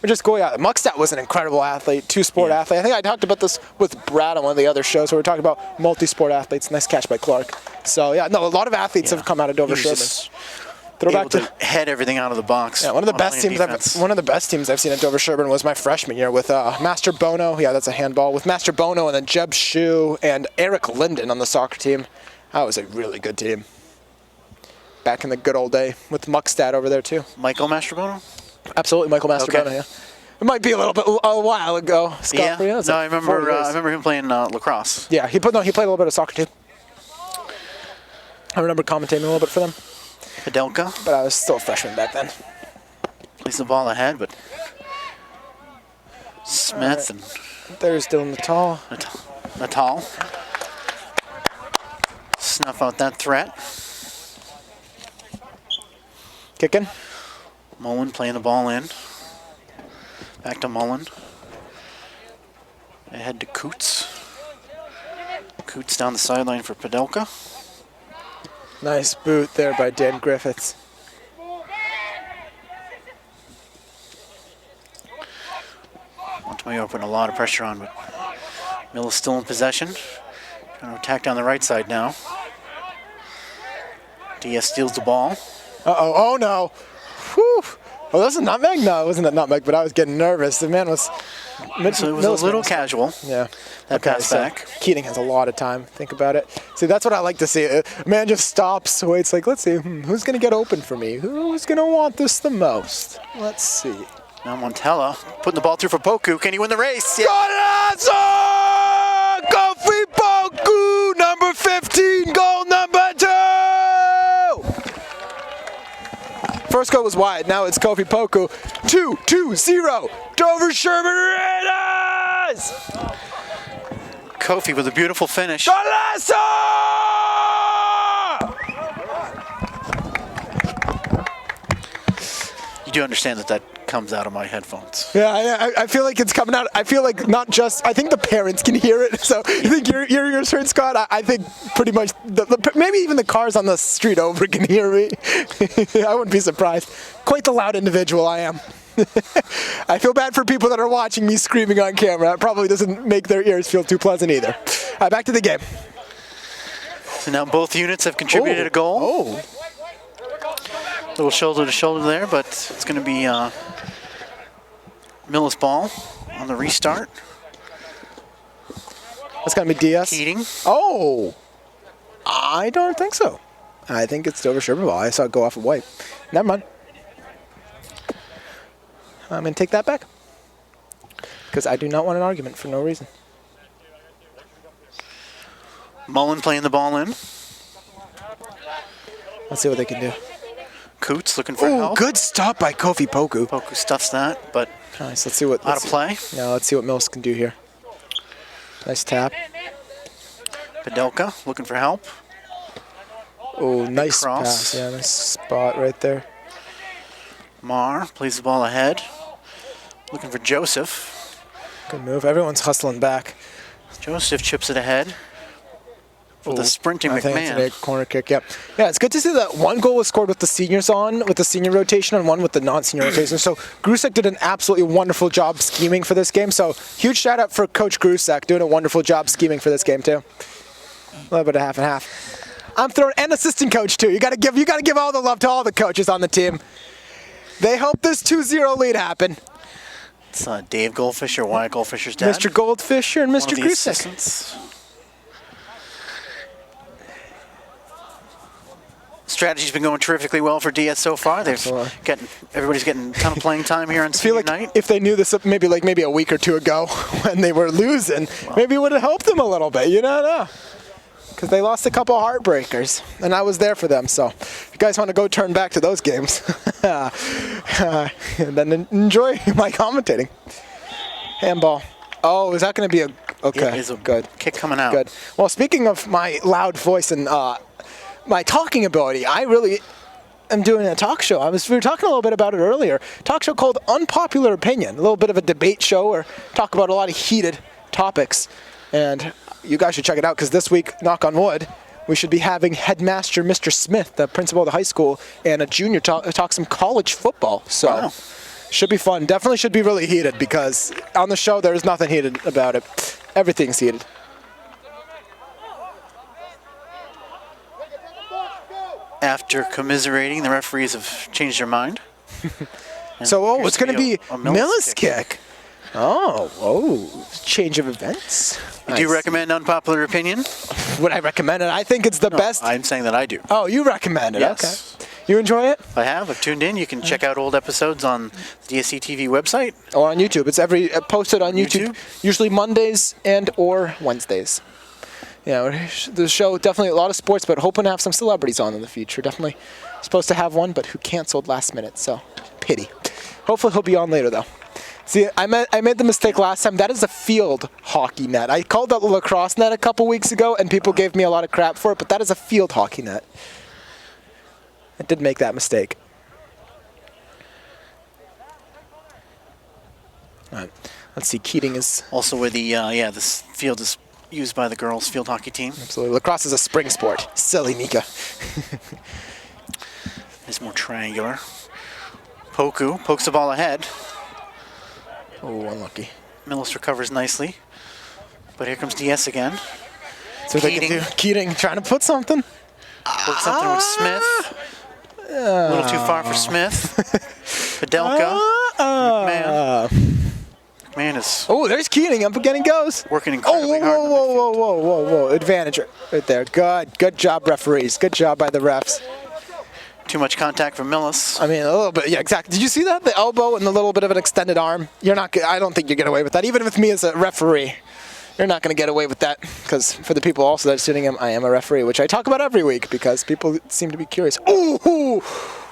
Which is cool. Yeah, Muckstad was an incredible athlete, two-sport athlete. I think I talked about this with Brad on one of the other shows, where we were talking about multi-sport athletes. Nice catch by Clark. So yeah, no, a lot of athletes have come out of Dover-Sherborn. Throwback able to head everything out of the box. Yeah, one of the best playing teams. defense. One of the best teams I've seen at Dover-Sherborn was my freshman year with Master Bono. Yeah, that's a handball with Master Bono and then Jeb Shue and Eric Linden on the soccer team. That was a really good team. Back in the good old day with Muckstad over there too. Michael Mastrobono? Absolutely, Michael Master Bono. Yeah, it might be a while ago. Scott, Yeah. it's No, like I 4 remember. years. I remember him playing lacrosse. Yeah, he played a little bit of soccer too. I remember commentating a little bit for them, Fidelka but I was still a freshman back then. plays the ball ahead, but Smith and There's Dylan Natal. Natal snuff out that threat. Kicking. Mullen playing the ball in. Back to Mullen. Ahead to Coots. Coots down the sideline for Padelka. Nice boot there by Dan Griffiths. Montemayor putting a lot of pressure on, but Millis still in possession. Trying to attack down the right side now. DS steals the ball. Uh-oh, oh no. Whew. Oh, that's a nutmeg? No, it wasn't a nutmeg, but I was getting nervous. The man was... So it was a little casual. Yeah. That pass back. Keating has a lot of time. Think about it. See, that's what I like to see. A man just stops, waits like, let's see, who's going to get open for me? Who's going to want this the most? Let's see. Now Montella putting the ball through for Poku. Can he win the race? Yeah. Golazo! Kofi Poku, number 15, goal number 2! First goal was wide, now it's Kofi Poku. 2-0, Dover-Sherborn Raiders! Kofi with a beautiful finish. Golazo! You do understand that comes out of my headphones. Yeah, I feel like it's coming out. I feel like not just, I think the parents can hear it. So you think your ears hurt, Scott? I think pretty much, maybe even the cars on the street over can hear me. I wouldn't be surprised. Quite the loud individual I am. I feel bad for people that are watching me screaming on camera. It probably doesn't make their ears feel too pleasant either. All right, back to the game. So now both units have contributed a goal. Oh. Little shoulder to shoulder there, but it's going to be Millis ball on the restart. That's going to be DS. Keating. Oh. I don't think so. I think it's Dover-Sherborn ball. I saw it go off of white. Never mind. I'm going to take that back. Because I do not want an argument for no reason. Mullen playing the ball in. Let's see what they can do. Coots looking for Oh, help. good stop by Kofi Poku. Poku stuffs that, but Nice. Let's see what. out of play. Yeah, let's see what Millis can do here. Nice tap. Padelka looking for help. Oh, nice cross. pass. Yeah, nice spot right there. Marr plays the ball ahead. Looking for Joseph. Good move. Everyone's hustling back. Joseph chips it ahead. For the sprinting I think it's McMahon. a corner kick. Yep. Yeah, it's good to see that one goal was scored with the seniors on, with the senior rotation, and one with the non-senior rotation. So Grusek did an absolutely wonderful job scheming for this game. So huge shout out for Coach Grusek doing a wonderful job scheming for this game too. A little bit of half and half. I'm throwing and assistant coach too. You gotta give all the love to all the coaches on the team. They helped this 2-0 lead happen. It's Dave Goldfisher, Wyatt Goldfisher's dad. Mr. Goldfisher and One Mr. of the Grusek. assistants. Strategy's been going terrifically well for DS so far. Everybody's getting a ton of playing time here on I feel senior like night. if they knew this maybe a week or two ago when they were losing, maybe it would have helped them a little bit. You don't know. Because they lost a couple heartbreakers, and I was there for them. So if you guys want to go turn back to those games, then enjoy my commentating. Handball. Oh, is that going to be okay? It is a good kick coming out. Good. Well, speaking of my loud voice and my talking ability, I really am doing a talk show. We were talking a little bit about it earlier. Talk show called Unpopular Opinion. A little bit of a debate show or talk about a lot of heated topics. And you guys should check it out because this week, knock on wood, we should be having Headmaster Mr. Smith, the principal of the high school, and a junior talk some college football. So Wow. Should be fun. Definitely should be really heated because on the show, there's nothing heated about it. Everything's heated. After commiserating, the referees have changed their mind. So, it's going to be a Millis kick. Oh, change of events. Do you recommend Unpopular Opinion? Would I recommend it? I think it's the best. I'm saying that I do. Oh, you recommend it? Yes. Okay. You enjoy it? I have. I've tuned in. You can check out old episodes on the DSC TV website. Or on YouTube. It's posted on YouTube. Usually Mondays and or Wednesdays. The show, definitely a lot of sports, but hoping to have some celebrities on in the future. Definitely supposed to have one, but who canceled last minute, so pity. Hopefully he'll be on later, though. See, I made the mistake last time. That is a field hockey net. I called that the lacrosse net a couple weeks ago, and people gave me a lot of crap for it, but that is a field hockey net. I did make that mistake. All right. Let's see, Keating is... Also where the, this field is used by the girls' field hockey team. Absolutely. Lacrosse is a spring sport. Silly Mika. It's more triangular. Poku pokes the ball ahead. Oh, unlucky. Millis recovers nicely. But here comes DS again. So they can do. Keating trying to put something. Put something with Smith. A little too far for Smith. Fidelka. McMahon is... Oh, there's Keating. Up again he goes. Working incredibly hard. Whoa. Advantage right there. Good job, referees. Good job by the refs. Too much contact from Millis. I mean, a little bit. Yeah, exactly. Did you see that? The elbow and the little bit of an extended arm. I don't think you get away with that. Even with me as a referee, you're not going to get away with that. Because for the people also that are sitting in, I am a referee, which I talk about every week because people seem to be curious. Ooh,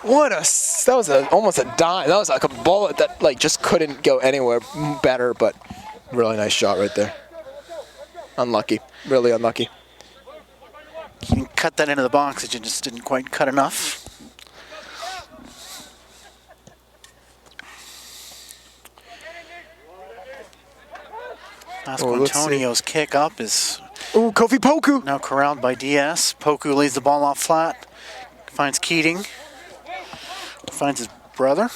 that was almost a dime. That was like a bullet that just couldn't go anywhere better, but really nice shot right there. Unlucky. Really unlucky. You can cut that into the box. It just didn't quite cut enough. Antonio's kick up is Kofi Poku. Now corralled by DS. Poku lays the ball off flat. Finds Keating. Finds his brother.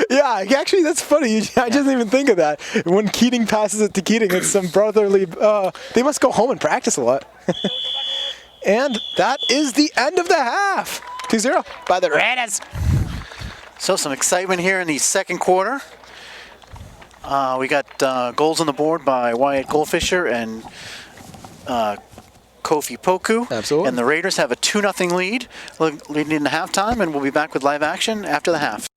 Yeah, actually, that's funny. I didn't even think of that. When Keating passes it to Keating, it's some brotherly... they must go home and practice a lot. And that is the end of the half. 2-0 by the Raiders. So some excitement here in the second quarter. We got goals on the board by Wyatt Goldfisher and Kofi Poku. Absolutely. And the Raiders have a 2-0 lead leading into halftime, and we'll be back with live action after the half.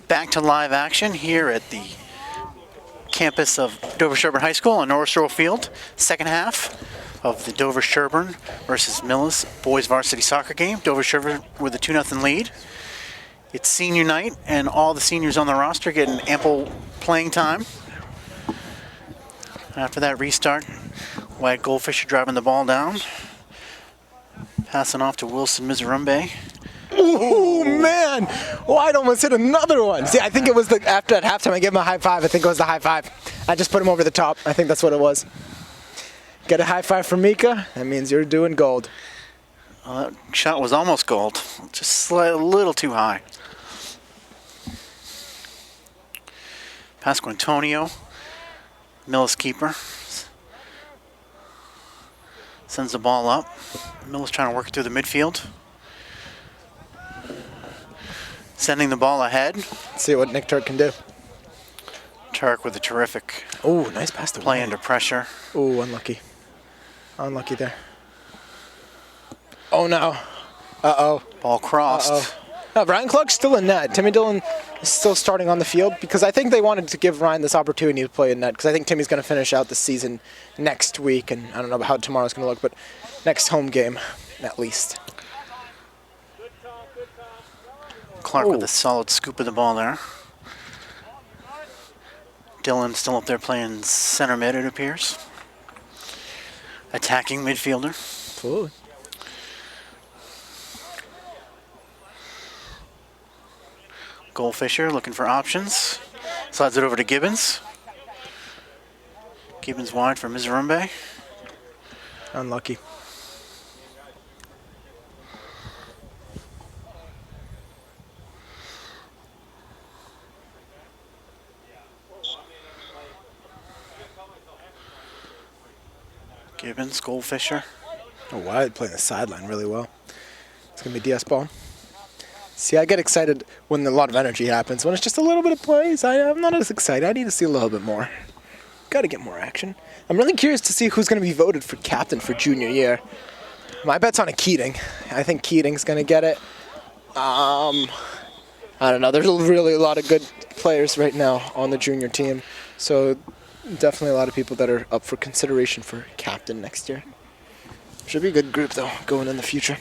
Back to live action here at the campus of Dover-Sherborn High School on North Shore Field. Second half of the Dover-Sherborn versus Millis boys varsity soccer game. Dover-Sherborn with a 2-0 lead. It's senior night, and all the seniors on the roster getting ample playing time. After that restart, Wyatt Goldfisher driving the ball down. Passing off to Wilson Mizurumbe. Oh, man. I'd almost hit another one. See, I think it was after at halftime, I gave him a high five. I think it was the high five. I just put him over the top. I think that's what it was. Get a high five from Mika. That means you're doing gold. That shot was almost gold. Just a little too high. Pasco Antonio. Millis keeper. Sends the ball up. Millis trying to work it through the midfield. Sending the ball ahead. Let's see what Nick Turk can do. Turk with a terrific nice pass to play under pressure. Unlucky. Unlucky there. Oh, no. Uh-oh. Ball crossed. Ryan Clark's still in net. Timmy Dillon is still starting on the field because I think they wanted to give Ryan this opportunity to play in net because I think Timmy's going to finish out the season next week, and I don't know how tomorrow's going to look, but next home game at least. Clark with a solid scoop of the ball there. Dillon still up there playing center mid, it appears. attacking midfielder. Absolutely. Goldfisher looking for options. Slides it over to Gibbons. Gibbons wide for Mizarumbe. Unlucky. Gibbons, Goldfisher. Oh, Wide playing the sideline really well. It's going to be DS ball. See, I get excited when a lot of energy happens. When it's just a little bit of plays, I'm not as excited. I need to see a little bit more. Got to get more action. I'm really curious to see who's going to be voted for captain for junior year. My bet's on a Keating. I think Keating's going to get it. I don't know. There's really a lot of good players right now on the junior team. So definitely a lot of people that are up for consideration for captain next year. Should be a good group, though, going in the future.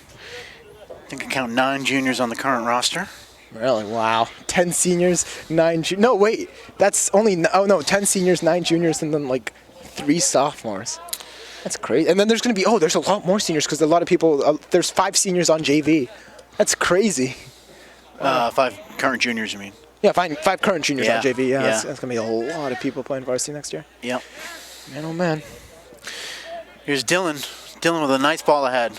I think I count 9 juniors on the current roster. Really? Wow. 10 seniors, 9 no, wait. That's only, 10 seniors, 9 juniors, and then like 3 sophomores. That's crazy. And then there's going to be, there's a lot more seniors because a lot of people, there's 5 seniors on JV. That's crazy. 5 current juniors, you mean? Yeah, 5 current juniors on JV. Yeah, yeah. That's going to be a lot of people playing varsity next year. Yep. Man, oh man. Here's Dylan. Dylan with a nice ball ahead.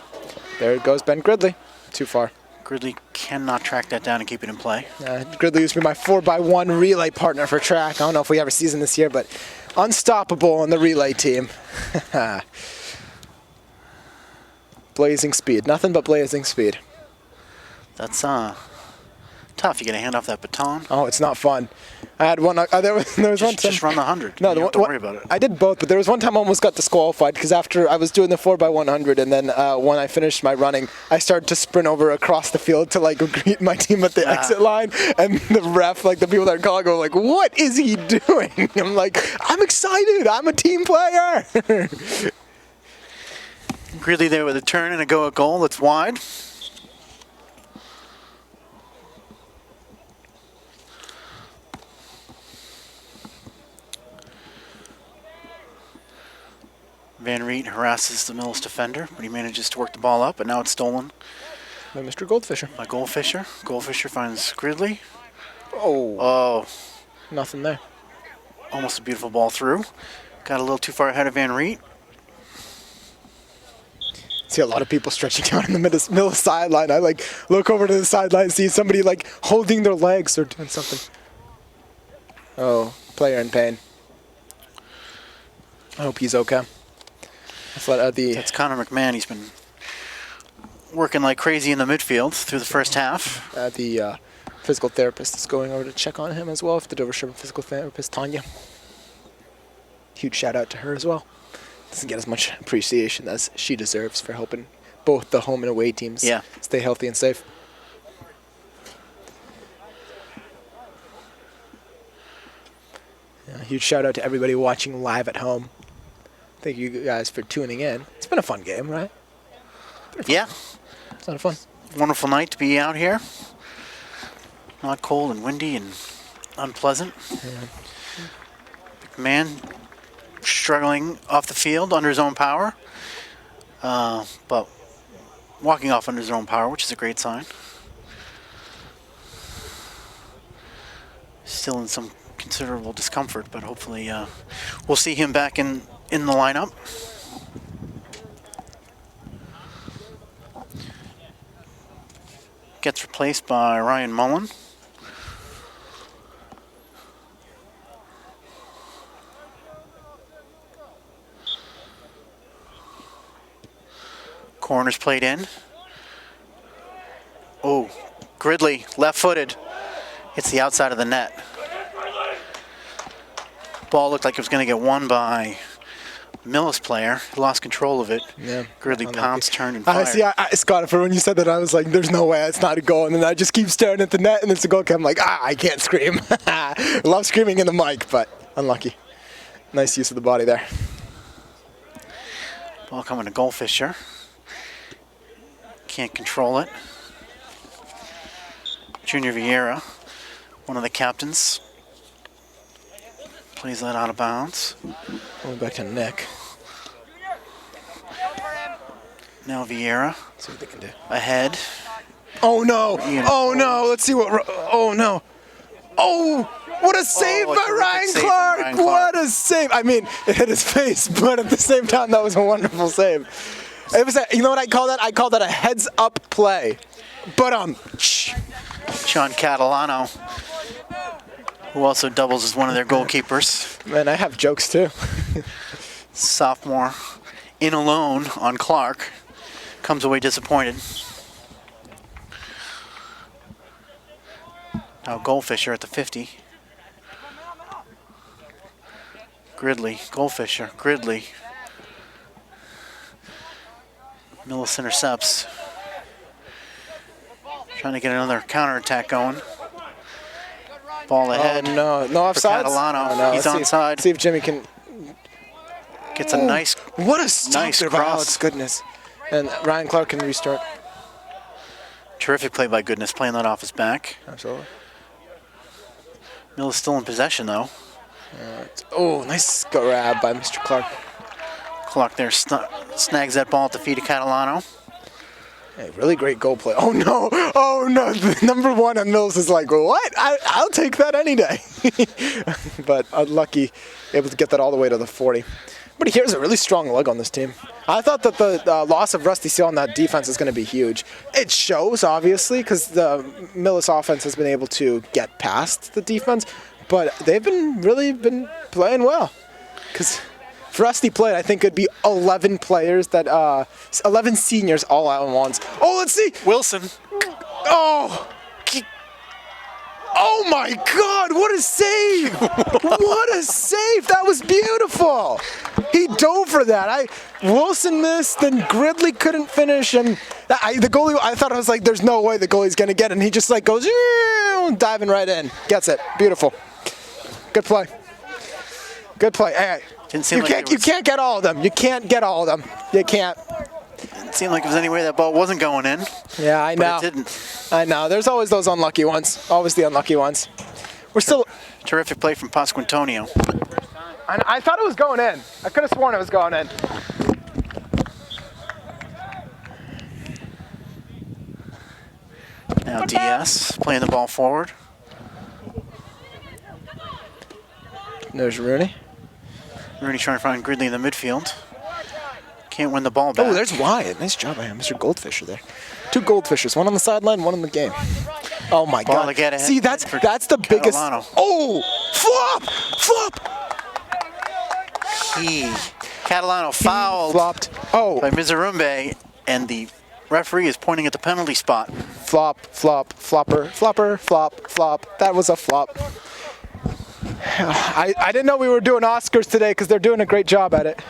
There goes Ben Gridley. Too far. Gridley cannot track that down and keep it in play. Gridley used to be my 4x1 relay partner for track. I don't know if we have a season this year, but unstoppable on the relay team. Blazing speed. Nothing but blazing speed. That's tough. You get a hand off that baton. Oh, it's not fun. I had one. There was one time. Just run the 100. No, you don't have to worry about it. I did both, but there was one time I almost got disqualified because after I was doing the 4x100, and then when I finished my running, I started to sprint over across the field to like greet my team at the exit line, and the ref, like the people that are calling, go like, "What is he doing?" I'm like, "I'm excited. I'm a team player." Gridley there with a turn and a go at goal. That's wide. Van Riet harasses the Millis defender, but he manages to work the ball up, and now it's stolen By Mr. Goldfisher. by Goldfisher. Goldfisher finds Gridley. Oh, nothing there. Almost a beautiful ball through. Got a little too far ahead of Van Riet. See a lot of people stretching down in the middle sideline. I like look over to the sideline and see somebody like holding their legs or doing something. Oh, player in pain. I hope he's okay. That's Connor McMahon. He's been working like crazy in the midfield through the first half. The physical therapist is going over to check on him as well. The Dover-Sherborn physical therapist, Tanya. Huge shout out to her as well. Doesn't get as much appreciation as she deserves for helping both the home and away teams stay healthy and safe. Yeah, huge shout out to everybody watching live at home. Thank you guys for tuning in. It's been a fun game, right? Yeah. It's a lot of fun. Wonderful night to be out here. Not cold and windy and unpleasant. McMahon struggling off the field under his own power, but walking off under his own power, which is a great sign. Still in some considerable discomfort, but hopefully we'll see him back in the lineup. Gets replaced by Ryan Mullen. Corners played in. Oh, Gridley, left-footed. Hits the outside of the net. Ball looked like it was going to get won by Millis player. He lost control of it. Yeah. Gridley pounced, turned, and fired. Scott, for when you said that, I was like, there's no way it's not a goal. And then I just keep staring at the net, and it's a goal. I'm like, I can't scream. I love screaming in the mic, but unlucky. Nice use of the body there. Ball coming to Goldfisher. Can't control it. Junior Vieira, one of the captains, plays that out of bounds. Going back to Nick. Now Vieira Let's see what they can do. ahead. Oh no! Oh no! Let's see what. Oh no! Oh! What a save a by terrific Ryan save from Clark! Ryan Clark. What a save! I mean, it hit his face, but at the same time, that was a wonderful save. It was. You know what I call that? I call that a heads-up play. But John Catalano, who also doubles as one of their goalkeepers. man, I have jokes too. Sophomore in alone on Clark. Comes away disappointed. Now Goldfisher at the 50. Gridley, Goldfisher, Gridley. Millis intercepts. Trying to get another counterattack going. Ball ahead. Oh no! No for offsides. Catalano. Oh, no. He's Let's onside. See if Jimmy can. Gets a nice, What a stop nice there by cross. Alex Goodness, and Ryan Clark can restart. terrific play by Goodness, playing that off his back. Absolutely. Millis still in possession though. Oh, nice grab by Mr. Clark. Clark there snags that ball at the feet of Catalano. Hey, really great goal play. Oh no! Oh no! The number one on Mills is like, what? I'll take that any day. But unlucky, able to get that all the way to the 40. But here's a really strong leg on this team. I thought that the loss of Rusty Seal on that defense is going to be huge. It shows, obviously, because the Millis offense has been able to get past the defense, but they've really been playing well. Because if Rusty played, I think it'd be 11 players 11 seniors all out at once. Oh, let's see. Wilson. Oh! Oh my God! What a save! What a save! That was beautiful. He dove for that. Wilson missed, then Gridley couldn't finish, and the goalie. I thought I was like, "There's no way the goalie's gonna get it." And he just like goes diving right in, gets it. Beautiful. Good play. Good play. Hey, you can't get all of them. You can't get all of them. You can't. Didn't seem like there was any way that ball wasn't going in. Yeah, I know. But it didn't. I know. There's always those unlucky ones. Always the unlucky ones. We're still. Terrific play from Pasquantonio. I thought it was going in. I could have sworn it was going in. Now DS playing the ball forward. There's Rooney. Rooney trying to find Gridley in the midfield. Can't win the ball back. Oh, there's Wyatt. Nice job by him, Mr. Goldfisher there. Two Goldfishers, one on the sideline, one in the game. Oh my Ball God! to get ahead See, that's the biggest. Catalano. Oh, flop! Catalano fouled Flopped. Oh, by Mizarumbe, and the referee is pointing at the penalty spot. flopper, flop. That was a flop. I didn't know we were doing Oscars today because they're doing a great job at it.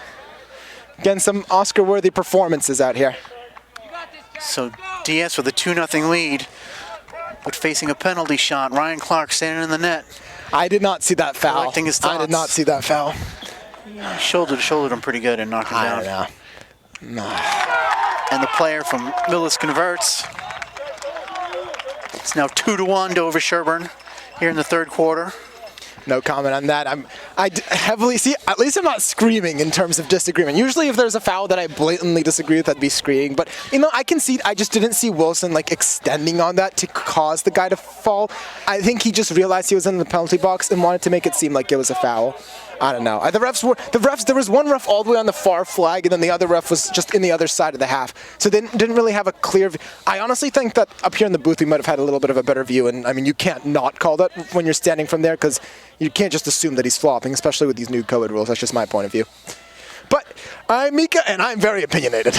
Getting some Oscar-worthy performances out here. So DS with a 2-0 lead, but facing a penalty shot. Ryan Clark standing in the net. I did not see that foul. Collecting his I did thoughts. not see that foul. Shoulder to shoulder him pretty good and knocked him down. I don't know. And the player from Millis converts. It's now 2-1 Dover-Sherborn here in the third quarter. No comment on that. I heavily see. At least I'm not screaming in terms of disagreement. Usually, if there's a foul that I blatantly disagree with, I'd be screaming. But I can see. I just didn't see Wilson like extending on that to cause the guy to fall. I think he just realized he was in the penalty box and wanted to make it seem like it was a foul. I don't know. The refs. There was one ref all the way on the far flag, and then the other ref was just in the other side of the half. So they didn't really have a clear view. I honestly think that up here in the booth we might have had a little bit of a better view. And I mean, you can't not call that when you're standing from there because you can't just assume that he's flopping, especially with these new COVID rules. That's just my point of view. But I'm Mika, and I'm very opinionated.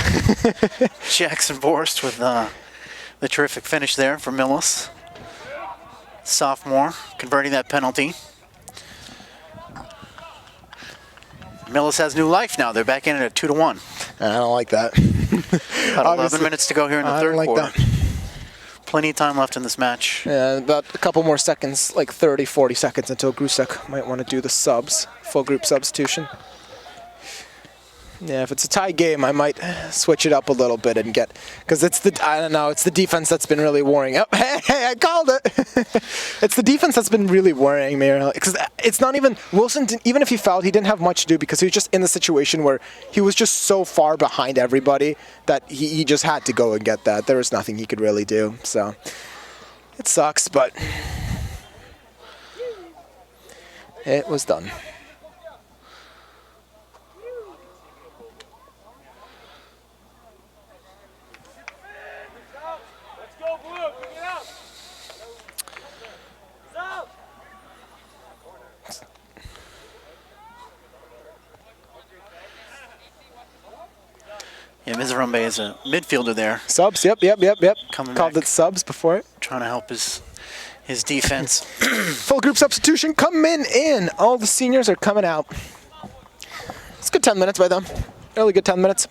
Jackson Borst with the terrific finish there for Millis. Sophomore converting that penalty. Millis has new life now. They're back in it at 2-1. I don't like that. About 11 minutes to go here in the third quarter. That. Plenty of time left in this match. Yeah, about a couple more seconds, like 30, 40 seconds until Grusek might want to do the subs, full group substitution. Yeah, if it's a tie game, I might switch it up a little bit and get, because it's the, I don't know, it's the defense that's been really worrying. Oh, hey, I called it. It's the defense that's been really worrying me. Because it's not even, Wilson, even if he fouled, he didn't have much to do because he was just in the situation where he was just so far behind everybody that he just had to go and get that. There was nothing he could really do. So it sucks, but it was done. Yeah, Mizarumbe is a midfielder there. Subs, yep. Coming Called back. it subs before it. Trying to help his defense. Full group substitution coming in. All the seniors are coming out. It's a good 10 minutes by them. Really good 10 minutes.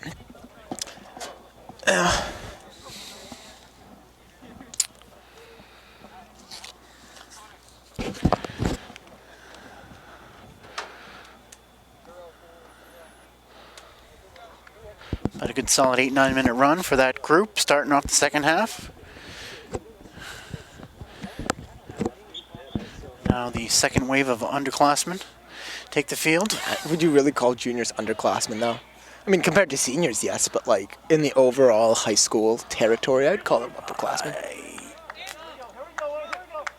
About a good solid 8-9 minute run for that group, starting off the second half. Now the second wave of underclassmen take the field. Would you really call juniors underclassmen, though? I mean, compared to seniors, yes, but like in the overall high school territory, I'd call them upperclassmen.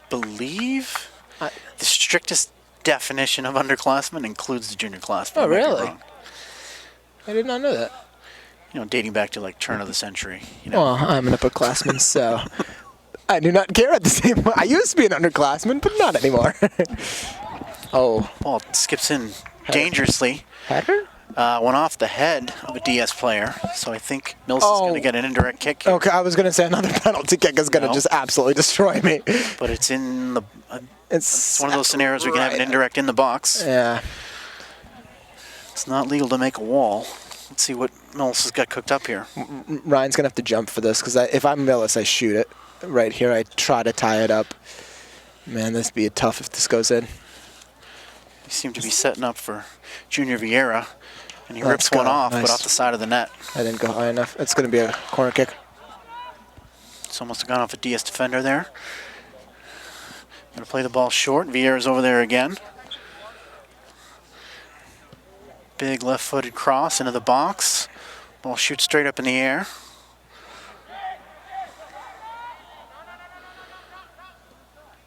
Believe the strictest definition of underclassmen includes the junior classmen. Oh, I might be really? wrong. I did not know that. You know, dating back to like turn of the century. You know, Well, I'm an upperclassman, so I do not care at the same way. I used to be an underclassman, but not anymore. Oh. ball skips in dangerously. Header? Went off the head of a DS player, so I think Millis is going to get an indirect kick here. Okay, I was going to say another penalty kick is going to No. just absolutely destroy me. But it's in the. It's It's one of those scenarios we can have an right. indirect in the box. Yeah. It's not legal to make a wall. Let's see what Millis has got cooked up here. Ryan's going to have to jump for this because if I'm Millis, I shoot it. Right here, I try to tie it up. Man, this would be tough if this goes in. He seemed to be setting up for Junior Vieira, and he Let's rips one go. off, Nice. but off the side of the net. I didn't go high enough. It's going to be a corner kick. It's almost gone off a DS defender there. Going to play the ball short. Vieira's over there again. Big left-footed cross into the box. Ball shoots straight up in the air.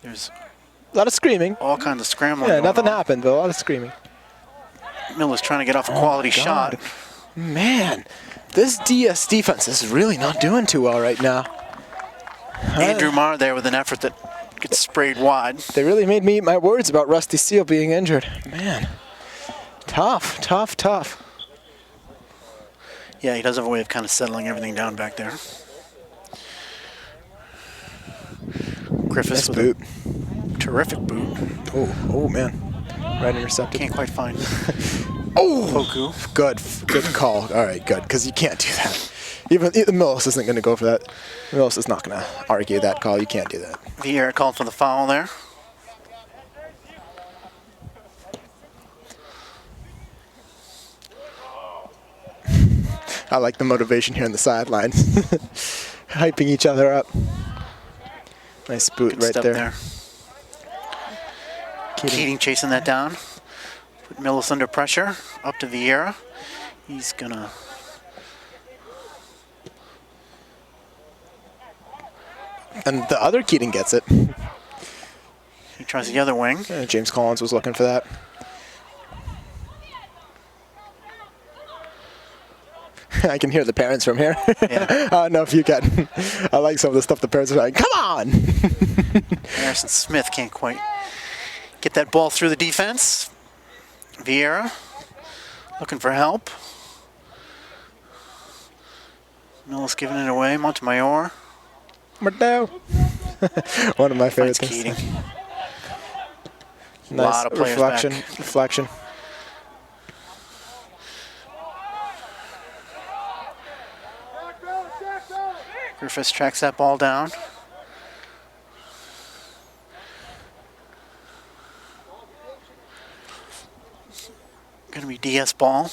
There's A lot of screaming. all kinds of scrambling. Yeah, going nothing on. happened, but a lot of screaming. Millis trying to get off a quality shot. God. Man, this DS defense is really not doing too well right now. Andrew Marr there with an effort that gets sprayed wide. They really made me eat my words about Rusty Seal being injured. Man, tough. Yeah, he does have a way of kind of settling everything down back there. Griffiths Nice with boot. a terrific boot. Oh man, right intercepted. Can't quite find Oh, Poku. good call. All right, good, because you can't do that. Even Millis isn't going to go for that. Millis is not going to argue that call. You can't do that. Vieira called for the foul there. I like the motivation here on the sidelines. Hyping each other up. Nice boot Good right step there. Keating chasing that down. Put Millis under pressure. Up to Vieira. He's gonna. And the other Keating gets it. He tries the other wing. James Collins was looking for that. I can hear the parents from here. Yeah. I don't know if you can. I like some of the stuff the parents are like, come on! Harrison Smith can't quite get that ball through the defense. Vieira looking for help. Millis giving it away. Montemayor. Martel. One of my favorite Finds things. Keating. Nice Lot of players reflection. Griffiths tracks that ball down. Gonna be DS ball.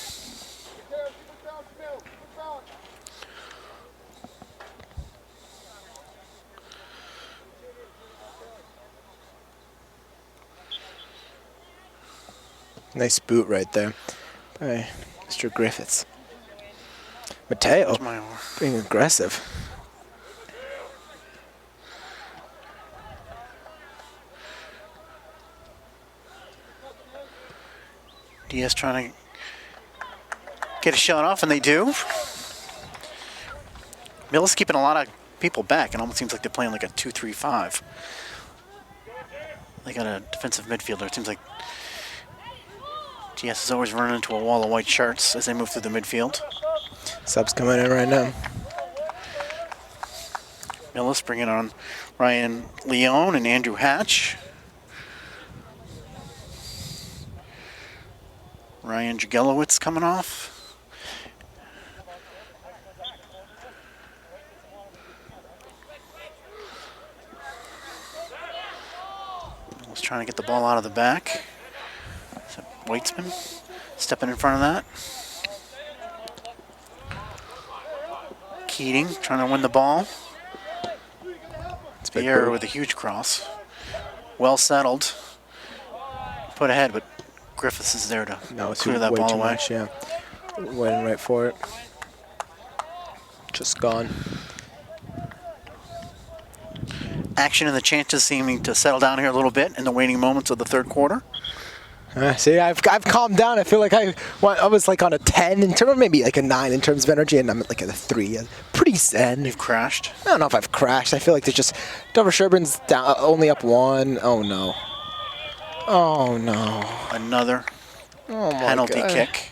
Nice boot right there by Mr. Griffiths. Mateo being aggressive. DS trying to get a shot off, and they do. Millis keeping a lot of people back. It almost seems like they're playing like a 2-3-5. They got a defensive midfielder. It seems like DS is always running into a wall of white shirts as they move through the midfield. Subs coming in right now. Millis bringing on Ryan Leone and Andrew Hatch. Ryan Jagelowitz coming off. Millis trying to get the ball out of the back. Weitzman stepping in front of that. Keating trying to win the ball. It's the error with a huge cross. Well settled. Put ahead, but Griffiths is there to clear that ball away. Much, yeah. Waiting right for it. Just gone. Action and the chances seeming to settle down here a little bit in the waning moments of the third quarter. See, I've calmed down. I feel like I was like on a 10 in terms, maybe like a 9 in terms of energy, and I'm like at a 3. Pretty zen. You've crashed? I don't know if I've crashed. I feel like there's just Dover-Sherborn's down, only up 1. Oh no. Oh no. Another penalty kick.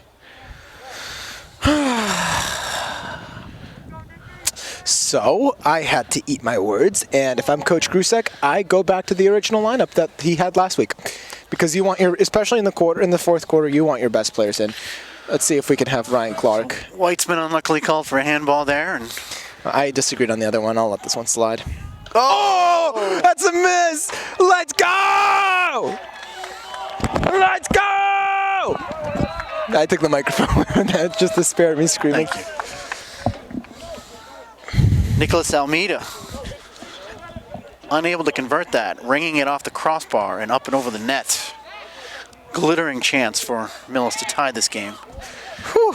So I had to eat my words, and if I'm Coach Grusek, I go back to the original lineup that he had last week. Because you want especially in the fourth quarter, you want your best players in. Let's see if we can have Ryan Clark. So Weitzman unluckily called for a handball there, and I disagreed on the other one. I'll let this one slide. Oh, that's a miss! Let's go! Let's go! I took the microphone. That just spared me screaming. Thank you. Nicholas Almeida. Unable to convert that, ringing it off the crossbar and up and over the net. Glittering chance for Millis to tie this game. Whew.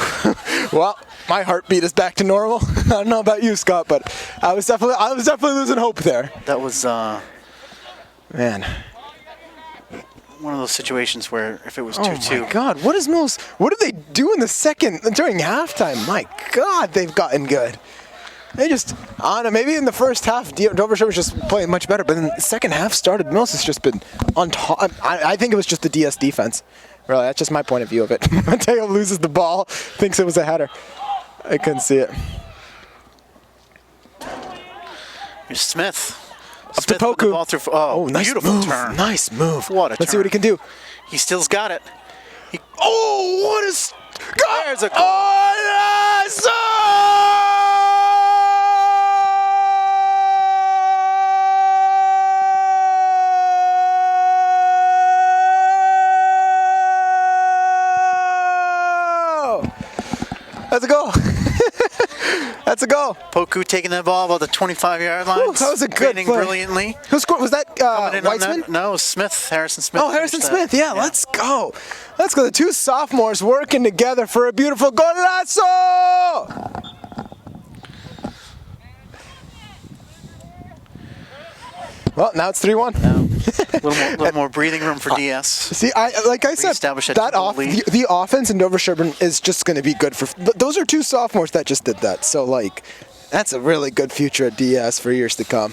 Well, my heartbeat is back to normal. I don't know about you, Scott, but I was definitely losing hope there. That was man, one of those situations where if it was 2-2. Oh my God, what did they do in the second during halftime? My God, they've gotten good. They just, I don't know, maybe in the first half, Dover-Sherborn was just playing much better, but in the second half started, Millis has just been on top. I think it was just the DS defense. Really, that's just my point of view of it. Mateo loses the ball, thinks it was a header. I couldn't see it. Here's Smith. Up to Poku. The ball through, nice beautiful move. turn. Nice move. What a Let's see what he can do. He still's got it. What is... There's a goal. Oh, yes! That's a goal. That's a goal. Poku taking that ball about the 25-yard line. Ooh, that was a good play. Brilliantly. Who scored? Was that Weitzman? No, Smith, Harrison Smith. Oh, Harrison Smith. Yeah, let's go. Let's go. The two sophomores working together for a beautiful golazo. Well, now it's 3-1. A little more breathing room for DS. See, like I said, the offense in Dover-Sherborn is just going to be good for. Those are two sophomores that just did that. So, like, that's a really good future at DS for years to come.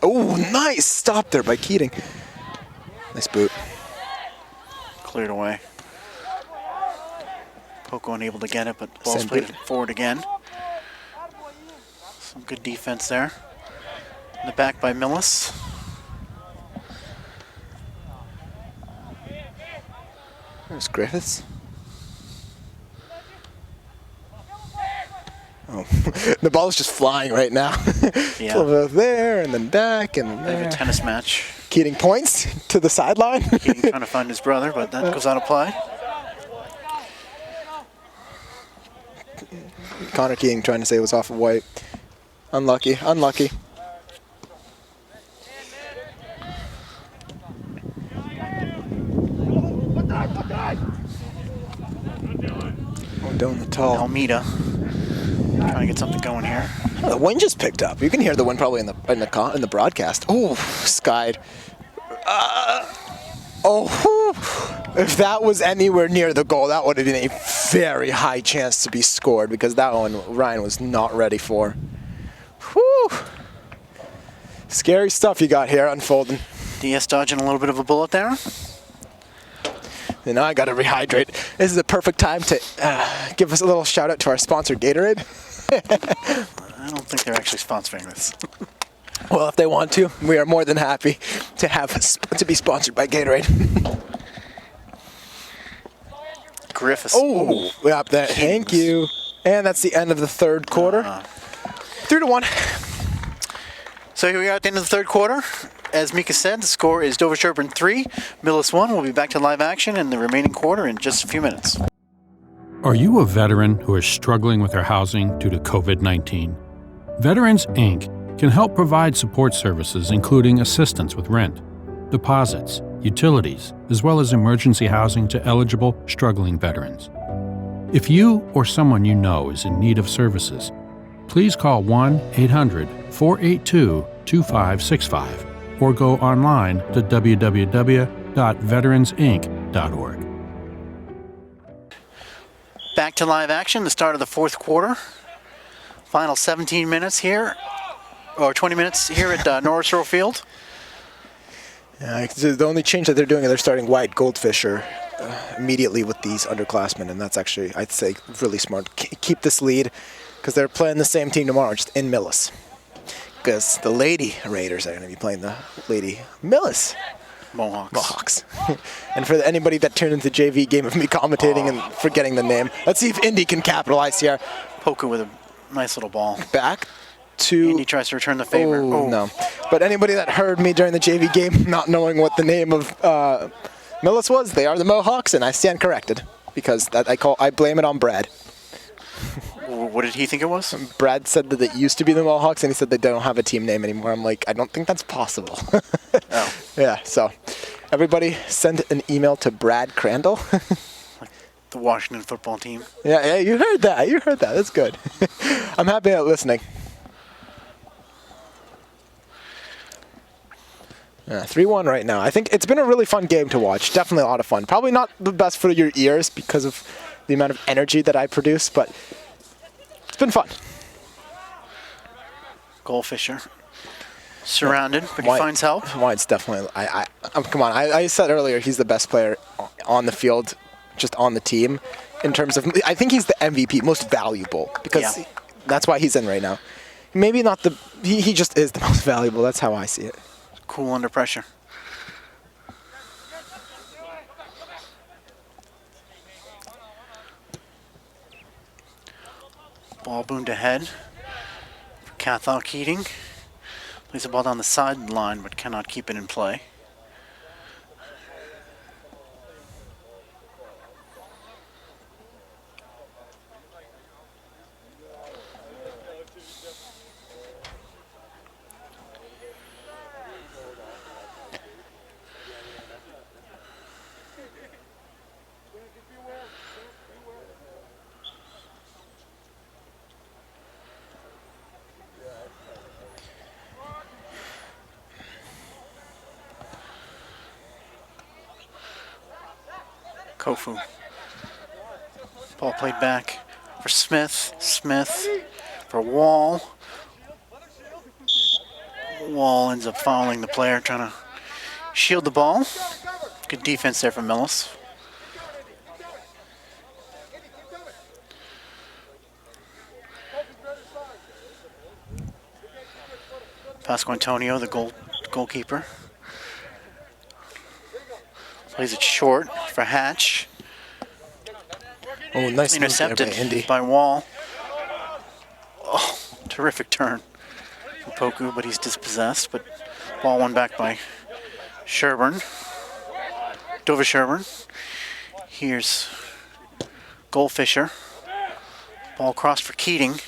Oh, nice stop there by Keating. Nice boot. Cleared away. Poku unable to get it, but the ball's played forward again. Some good defense there. In the back by Millis. There's Griffiths. Oh, the ball is just flying right now. Yeah. Over there and then back and then They have there. a tennis match. Keating points to the sideline. Keating trying to find his brother, but that goes out of play. Connor Keating trying to say it was off of white. Unlucky, unlucky. Down the tall. Almeida trying to get something going here. Oh, the wind just picked up. You can hear the wind probably in the broadcast. Oh, skied. If that was anywhere near the goal, that would have been a very high chance to be scored because that one Ryan was not ready for. Whew. Scary stuff you got here unfolding. DS dodging a little bit of a bullet there. And now I got to rehydrate. This is a perfect time to give us a little shout out to our sponsor, Gatorade. I don't think they're actually sponsoring this. Well, if they want to, we are more than happy to be sponsored by Gatorade. Griffiths. Oh, yep, thank you. And that's the end of the third quarter. 3-1. So here we are at the end of the third quarter. As Mika said, the score is Dover-Sherborn 3, Millis 1. We'll be back to live action in the remaining quarter in just a few minutes. Are you a veteran who is struggling with their housing due to COVID-19? Veterans Inc. can help provide support services including assistance with rent, deposits, utilities, as well as emergency housing to eligible, struggling veterans. If you or someone you know is in need of services, please call 1-800-482-2565 or go online to www.veteransinc.org. Back to live action, the start of the fourth quarter. Final 17 minutes here, or 20 minutes here at Norris Earl Field. The only change that they're doing is they're starting Wyatt Goldfisher immediately with these underclassmen, and that's actually, I'd say, really smart. Keep this lead because they're playing the same team tomorrow, just in Millis. Because the Lady Raiders are going to be playing the Lady Millis Mohawks. And for anybody that tuned into the JV game of me commentating and forgetting the name, let's see if Indy can capitalize here. Poker with a nice little ball. Back to... Indy tries to return the favor. Oh, no. But anybody that heard me during the JV game not knowing what the name of Millis was, they are the Mohawks, and I stand corrected because I blame it on Brad. What did he think it was? Brad said that it used to be the Mohawks, and he said they don't have a team name anymore. I'm like, I don't think that's possible. Oh. Yeah, so everybody send an email to Brad Crandall. Like the Washington football team. Yeah, you heard that. That's good. I'm happy at listening. 3-1 right now. I think it's been a really fun game to watch. Definitely a lot of fun. Probably not the best for your ears because of the amount of energy that I produce, but it's been fun. Goldfisher. Surrounded, but he finds help. Wyatt's definitely... come on. I said earlier he's the best player on the field, just on the team, in terms of... I think he's the MVP, most valuable, because that's why he's in right now. Maybe not the... He just is the most valuable. That's how I see it. Cool under pressure. Ball boomed ahead for Cathal Keating. Plays the ball down the sideline, but cannot keep it in play. Kofu. Ball played back for Smith. Smith for Wall. Wall ends up fouling the player, trying to shield the ball. Good defense there from Millis. Pasco Antonio, the goalkeeper. Plays it short for Hatch. Oh, nice intercepted move there by Indy. by Wall. Oh, terrific turn for Poku, but he's dispossessed. But ball won back by Sherborn. Dover-Sherborn. Here's Goldfisher. Ball crossed for Keating.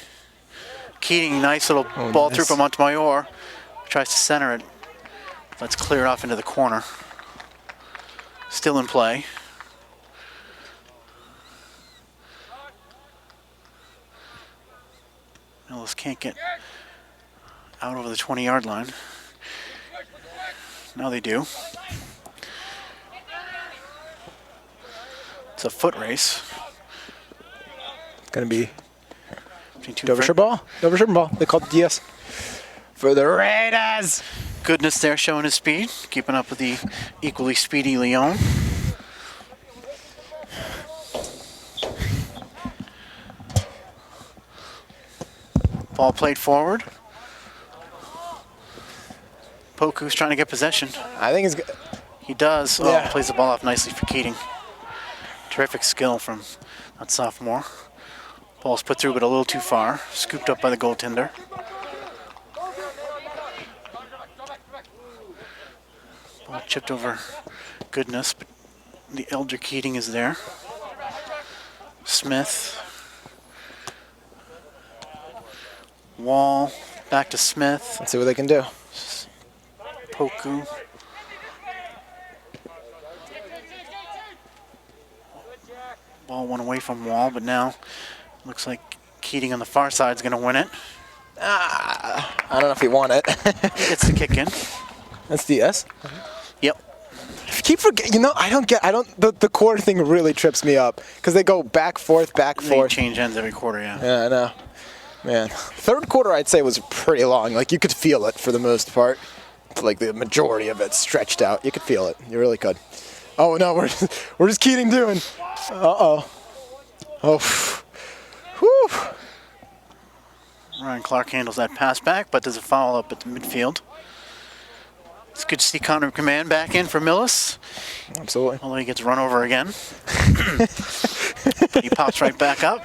Keating, nice little ball through from Montemayor. Tries to center it. Let's clear it off into the corner. Still in play. can't get out over the 20-yard line. Now they do. It's a foot race. It's going to be between two Dover-Sherborn ball. Dover-Sherborn ball. They called DS for the Raiders. Goodness there showing his speed, keeping up with the equally speedy Leon. Ball played forward. Poku's trying to get possession. I think it's... He does. Yeah. Oh, plays the ball off nicely for Keating. Terrific skill from that sophomore. Ball's put through, but a little too far. Scooped up by the goaltender. Ball chipped over Goodness, but the elder Keating is there. Smith. Wall. Back to Smith. Let's see what they can do. Poku. Ball went away from Wall, but now looks like Keating on the far side is going to win it. I don't know if he won it. He gets the kick in. That's DS. Yep. I keep forgetting. You know, the quarter thing really trips me up because they go back, forth, back, They forth. change ends every quarter, yeah. Yeah, I know. Man, third quarter I'd say was pretty long. Like you could feel it for the most part. Like the majority of it stretched out. You could feel it. You really could. Oh no, we're just Keating doing. Uh-oh. Oh. Whew. Ryan Clark handles that pass back, but does a follow up at the midfield. It's good to see Connor Command back in for Millis. Absolutely. Although he gets run over again. He pops right back up.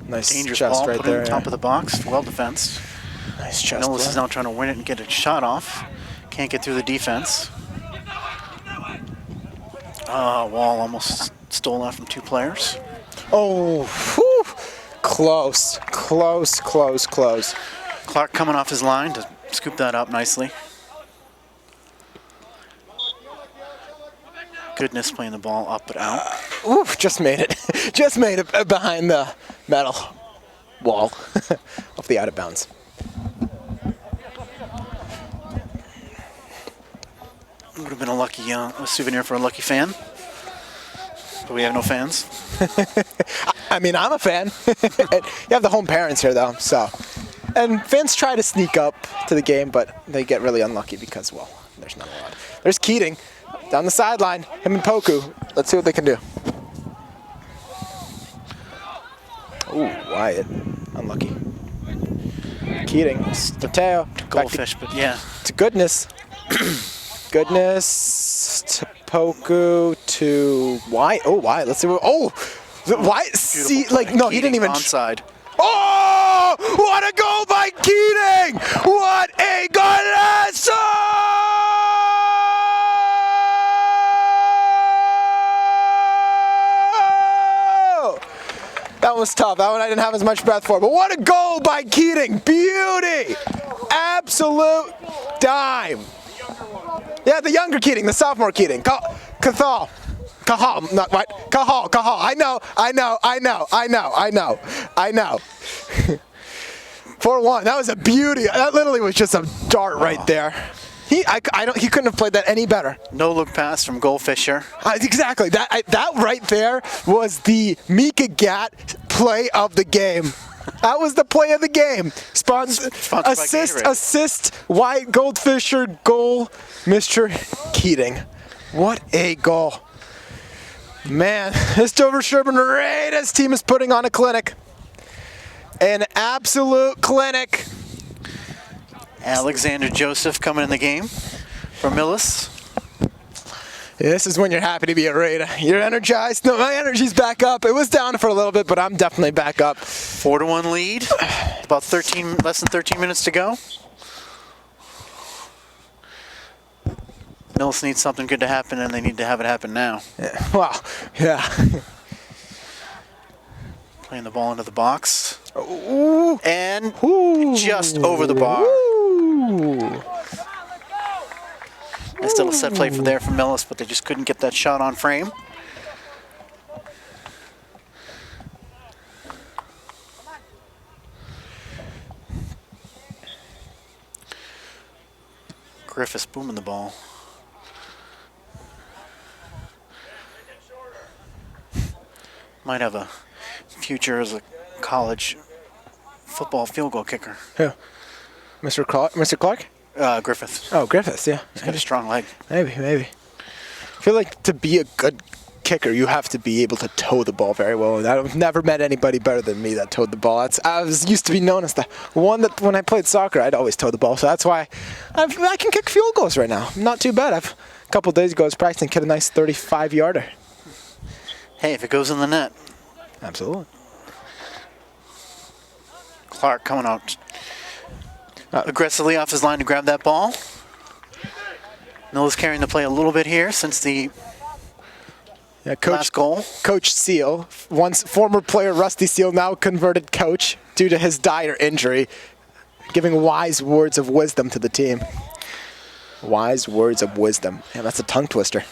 Nice Dangerous chest ball right put in there. the top of the box. Well defensed. Nice chest. Millis is there. now trying to win it and get a shot off. Can't get through the defense. Wall almost stole that from two players. Oh, whew. Close. Clark coming off his line to scoop that up nicely. Goodness playing the ball up but out. Oof, just made it. Just made it behind the metal wall. Off the out of bounds. Would have been a lucky a souvenir for a lucky fan. But we have no fans. I mean, I'm a fan. You have the home parents here, though, so. And fans try to sneak up to the game, but they get really unlucky because, well, there's not a lot. There's Keating down the sideline. Him and Poku. Let's see what they can do. Ooh, Wyatt. Unlucky. Keating. Mateo. Goldfish, but yeah. To Goodness. Goodness to Poku to Wyatt. Oh, Wyatt. Let's see what. Oh! Wyatt. See, like, no, he didn't even. Onside. Oh! What a goal by Keating! What a golazo! That was tough. That one I didn't have as much breath for. But what a goal by Keating! Beauty! Absolute dime. Yeah, the younger Keating, the sophomore Keating. Cahal, not right. Cahal. I know. 4-1. That was a beauty. That literally was just a dart right there. He couldn't have played that any better. No look pass from Goldfisher. Exactly. That right there was the Mika Gat play of the game. That was the play of the game. Sponsored by Gatorade. Assist, White, Goldfisher, goal, Mr. Keating. What a goal. Man, this Dover-Sherborn Raiders team is putting on a clinic. An absolute clinic. Alexander Joseph coming in the game for Millis. This is when you're happy to be a Raider. You're energized. No, my energy's back up. It was down for a little bit, but I'm definitely back up. 4-1 lead. About less than 13 minutes to go. Millis needs something good to happen, and they need to have it happen now. Yeah. Wow. Yeah. Playing the ball into the box. Ooh. And Ooh. just over the bar. Ooh. Still a set play from Millis, but they just couldn't get that shot on frame. Griffiths booming the ball. Might have a future as a college football field goal kicker. Who? Mr. Clark? Griffith. Oh, Griffiths, yeah. He's got a strong leg. Maybe. I feel like to be a good kicker, you have to be able to toe the ball very well. And I've never met anybody better than me that towed the ball. I was used to be known as the one that when I played soccer, I'd always toe the ball. So that's why I can kick field goals right now. Not too bad. A couple days ago, I was practicing, hit a nice 35-yarder. Hey, if it goes in the net. Absolutely. Clark coming out aggressively off his line to grab that ball. Millis carrying the play a little bit here since the last goal. Coach Seal, once former player Rusty Seal, now converted coach due to his dire injury, giving wise words of wisdom to the team. Wise words of wisdom. Yeah, that's a tongue twister.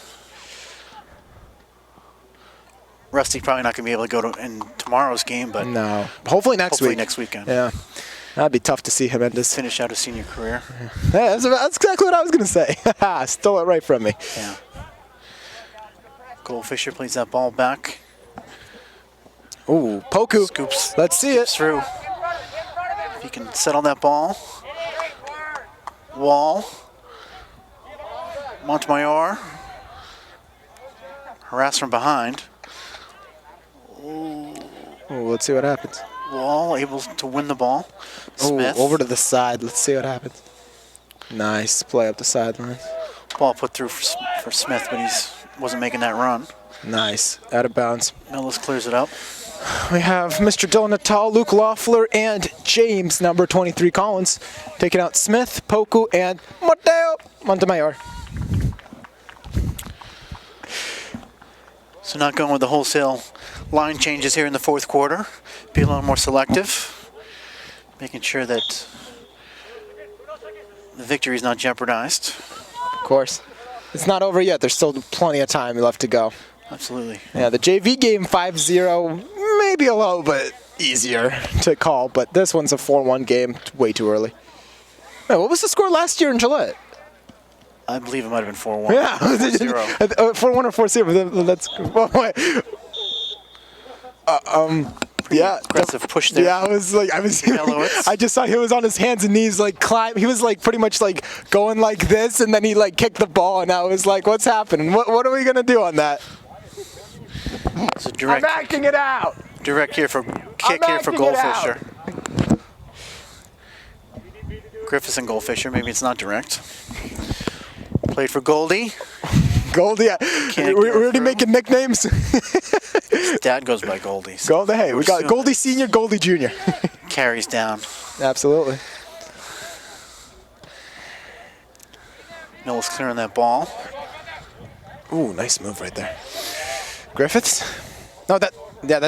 Rusty probably not going to be able to go to in tomorrow's game, but no. Hopefully next weekend. Yeah, that'd be tough to see him end his finish out his senior career. Yeah, that's exactly what I was going to say. Stole it right from me. Yeah. Goldfisher plays that ball back. Ooh, Poku. Scoops. Let's see it. Through. If he can settle that ball. Wall. Montemayor. Harass from behind. Ooh, let's see what happens. Wall able to win the ball. Smith. Over to the side. Let's see what happens. Nice play up the sideline. Ball put through for Smith, but he wasn't making that run. Nice. Out of bounds. Millis clears it up. We have Mr. Dylan Natal, Luke Loeffler, and James, number 23 Collins, taking out Smith, Poku, and Mateo Montemayor. So not going with the wholesale line changes here in the fourth quarter. Be a little more selective. Making sure that the victory is not jeopardized. Of course. It's not over yet. There's still plenty of time left to go. Absolutely. Yeah, the JV game 5-0, maybe a little bit easier to call, but this one's a 4-1 game. It's way too early. Hey, what was the score last year in Gillette? I believe it might have been 4-1. Yeah, 4-0. 4-1 or 4-0. That's yeah, aggressive push there. Yeah, I just saw he was on his hands and knees, like he was like pretty much like going like this, and then he like kicked the ball, and I was like, what's happening? What are we gonna do on that? It's a direct, I'm acting it out. Direct here for Goldfisher. Griffiths and Goldfisher. Maybe it's not direct. Played for Goldie. Goldie, yeah. We're already making nicknames. His dad goes by Goldie. So Goldie, hey, we got Goldie Senior, Goldie Junior. Carries down. Absolutely. Millis clearing that ball. Ooh, nice move right there. Griffiths? No, that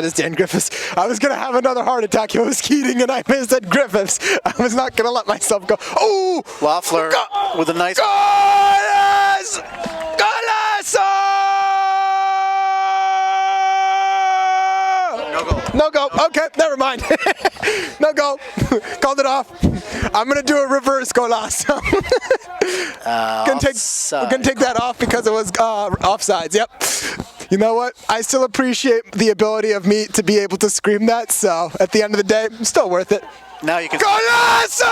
is Dan Griffiths. I was gonna have another heart attack. It was Keating, and I said Griffiths. I was not gonna let myself go. Ooh! Loeffler with a nice. Golas! No goal. Okay, never mind. No goal. Called it off. I'm gonna do a reverse golas. We're gonna take that off because it was offsides. Yep. You know what? I still appreciate the ability of me to be able to scream that. So at the end of the day, still worth it. Now you can. Golazo!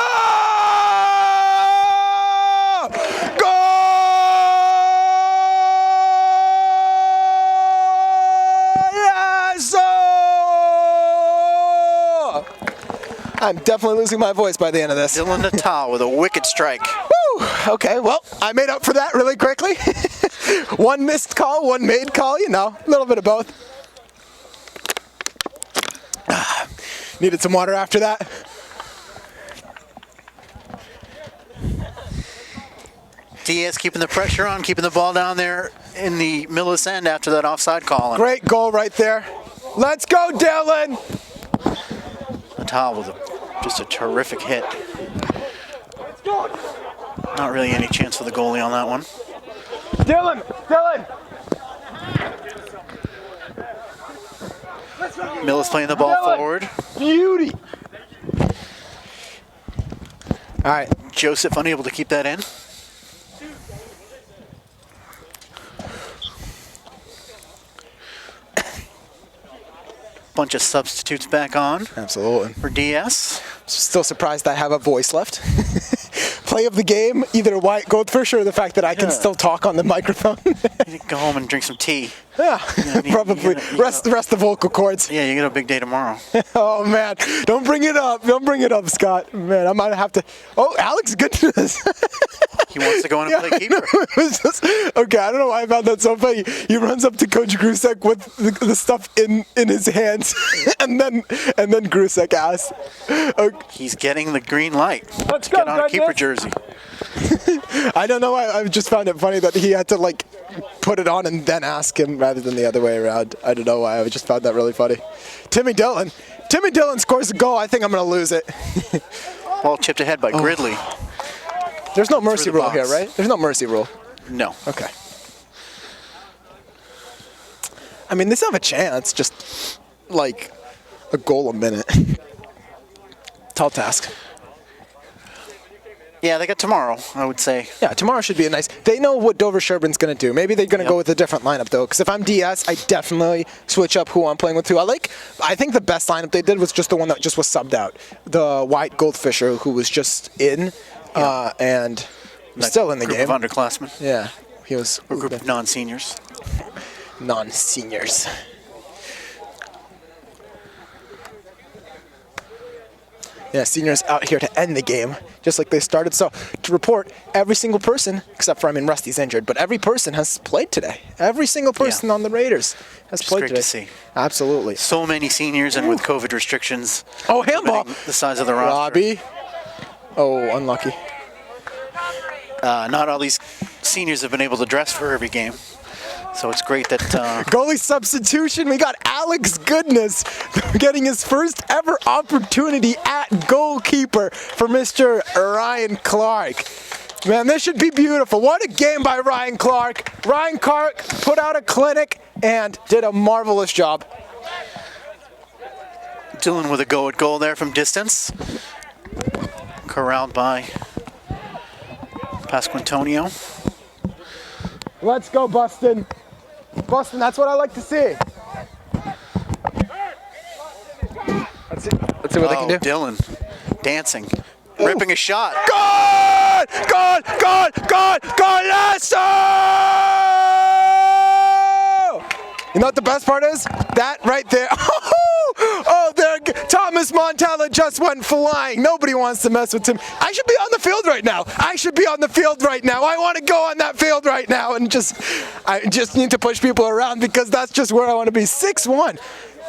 I'm definitely losing my voice by the end of this. Dylan Natal with a wicked strike. Woo! Okay, well, I made up for that really quickly. One missed call, one made call, you know, a little bit of both. Needed some water after that. DS keeping the pressure on, keeping the ball down there in the Millis end after that offside call. Great goal right there. Let's go, Dylan! Natal with just a terrific hit. Not really any chance for the goalie on that one. Dylan! Millis playing the ball Dylan. forward. Beauty! All right. Joseph unable to keep that in. Bunch of substitutes back on Absolutely. for DS. Still surprised I have a voice left. Play of the game, either Wyatt Goldfish or the fact that I can still talk on the microphone. You need to go home and drink some tea. Yeah, probably. Rest the vocal cords. Yeah, you got a big day tomorrow. Oh, man. Don't bring it up. Don't bring it up, Scott. Man, I might have to. Oh, Alex, goodness. He wants to go in and play keeper. Okay, I don't know why I found that so funny. He runs up to Coach Grusek with the stuff in his hands, and then Grusek asks. Okay. He's getting the green light. Let's to go, get on a keeper goodness. jersey. I don't know. I just found it funny that he had to like put it on and then ask him rather than the other way around. I don't know why. I just found that really funny. Timmy Dillon scores a goal. I think I'm going to lose it. Ball chipped ahead by Gridley. There's no mercy the rule here, box. right? There's no mercy rule. No. Okay. I mean, they still have a chance. Just like a goal a minute. Tall task. Yeah, they got tomorrow, I would say. Yeah, tomorrow should be a nice. They know what Dover-Sherborn's going to do. Maybe they're going to go with a different lineup, though, because if I'm DS, I definitely switch up who I'm playing with, too. I think the best lineup they did was just the one that just was subbed out. The White Goldfisher, who was just in and was still in the group game. Of underclassmen. Yeah, he was. A group of non-seniors. Non-seniors. Yeah, seniors out here to end the game, just like they started. So to report, every single person, except for, Rusty's injured, but every person has played today. Every single person on the Raiders has played great today. to see. Absolutely. So many seniors, and with COVID restrictions. Oh, handball. The size of the roster. Robbie. Oh, unlucky. Not all these seniors have been able to dress for every game. So it's great that... Goalie substitution, we got Alex Goodness getting his first ever opportunity at goalkeeper for Mr. Ryan Clark. Man, this should be beautiful. What a game by Ryan Clark. Ryan Clark put out a clinic and did a marvelous job. Dylan with a go at goal there from distance. Corralled by Pasquantonio. Let's go, Bustin. Bustin, that's what I like to see. Let's see what they can do. Dylan dancing, ripping a shot. God! You know what the best part is? That right there. Oh, there. Thomas Montella just went flying. Nobody wants to mess with him. I should be on the field right now. I want to go on that field right now and I just need to push people around because that's just where I want to be. 6-1.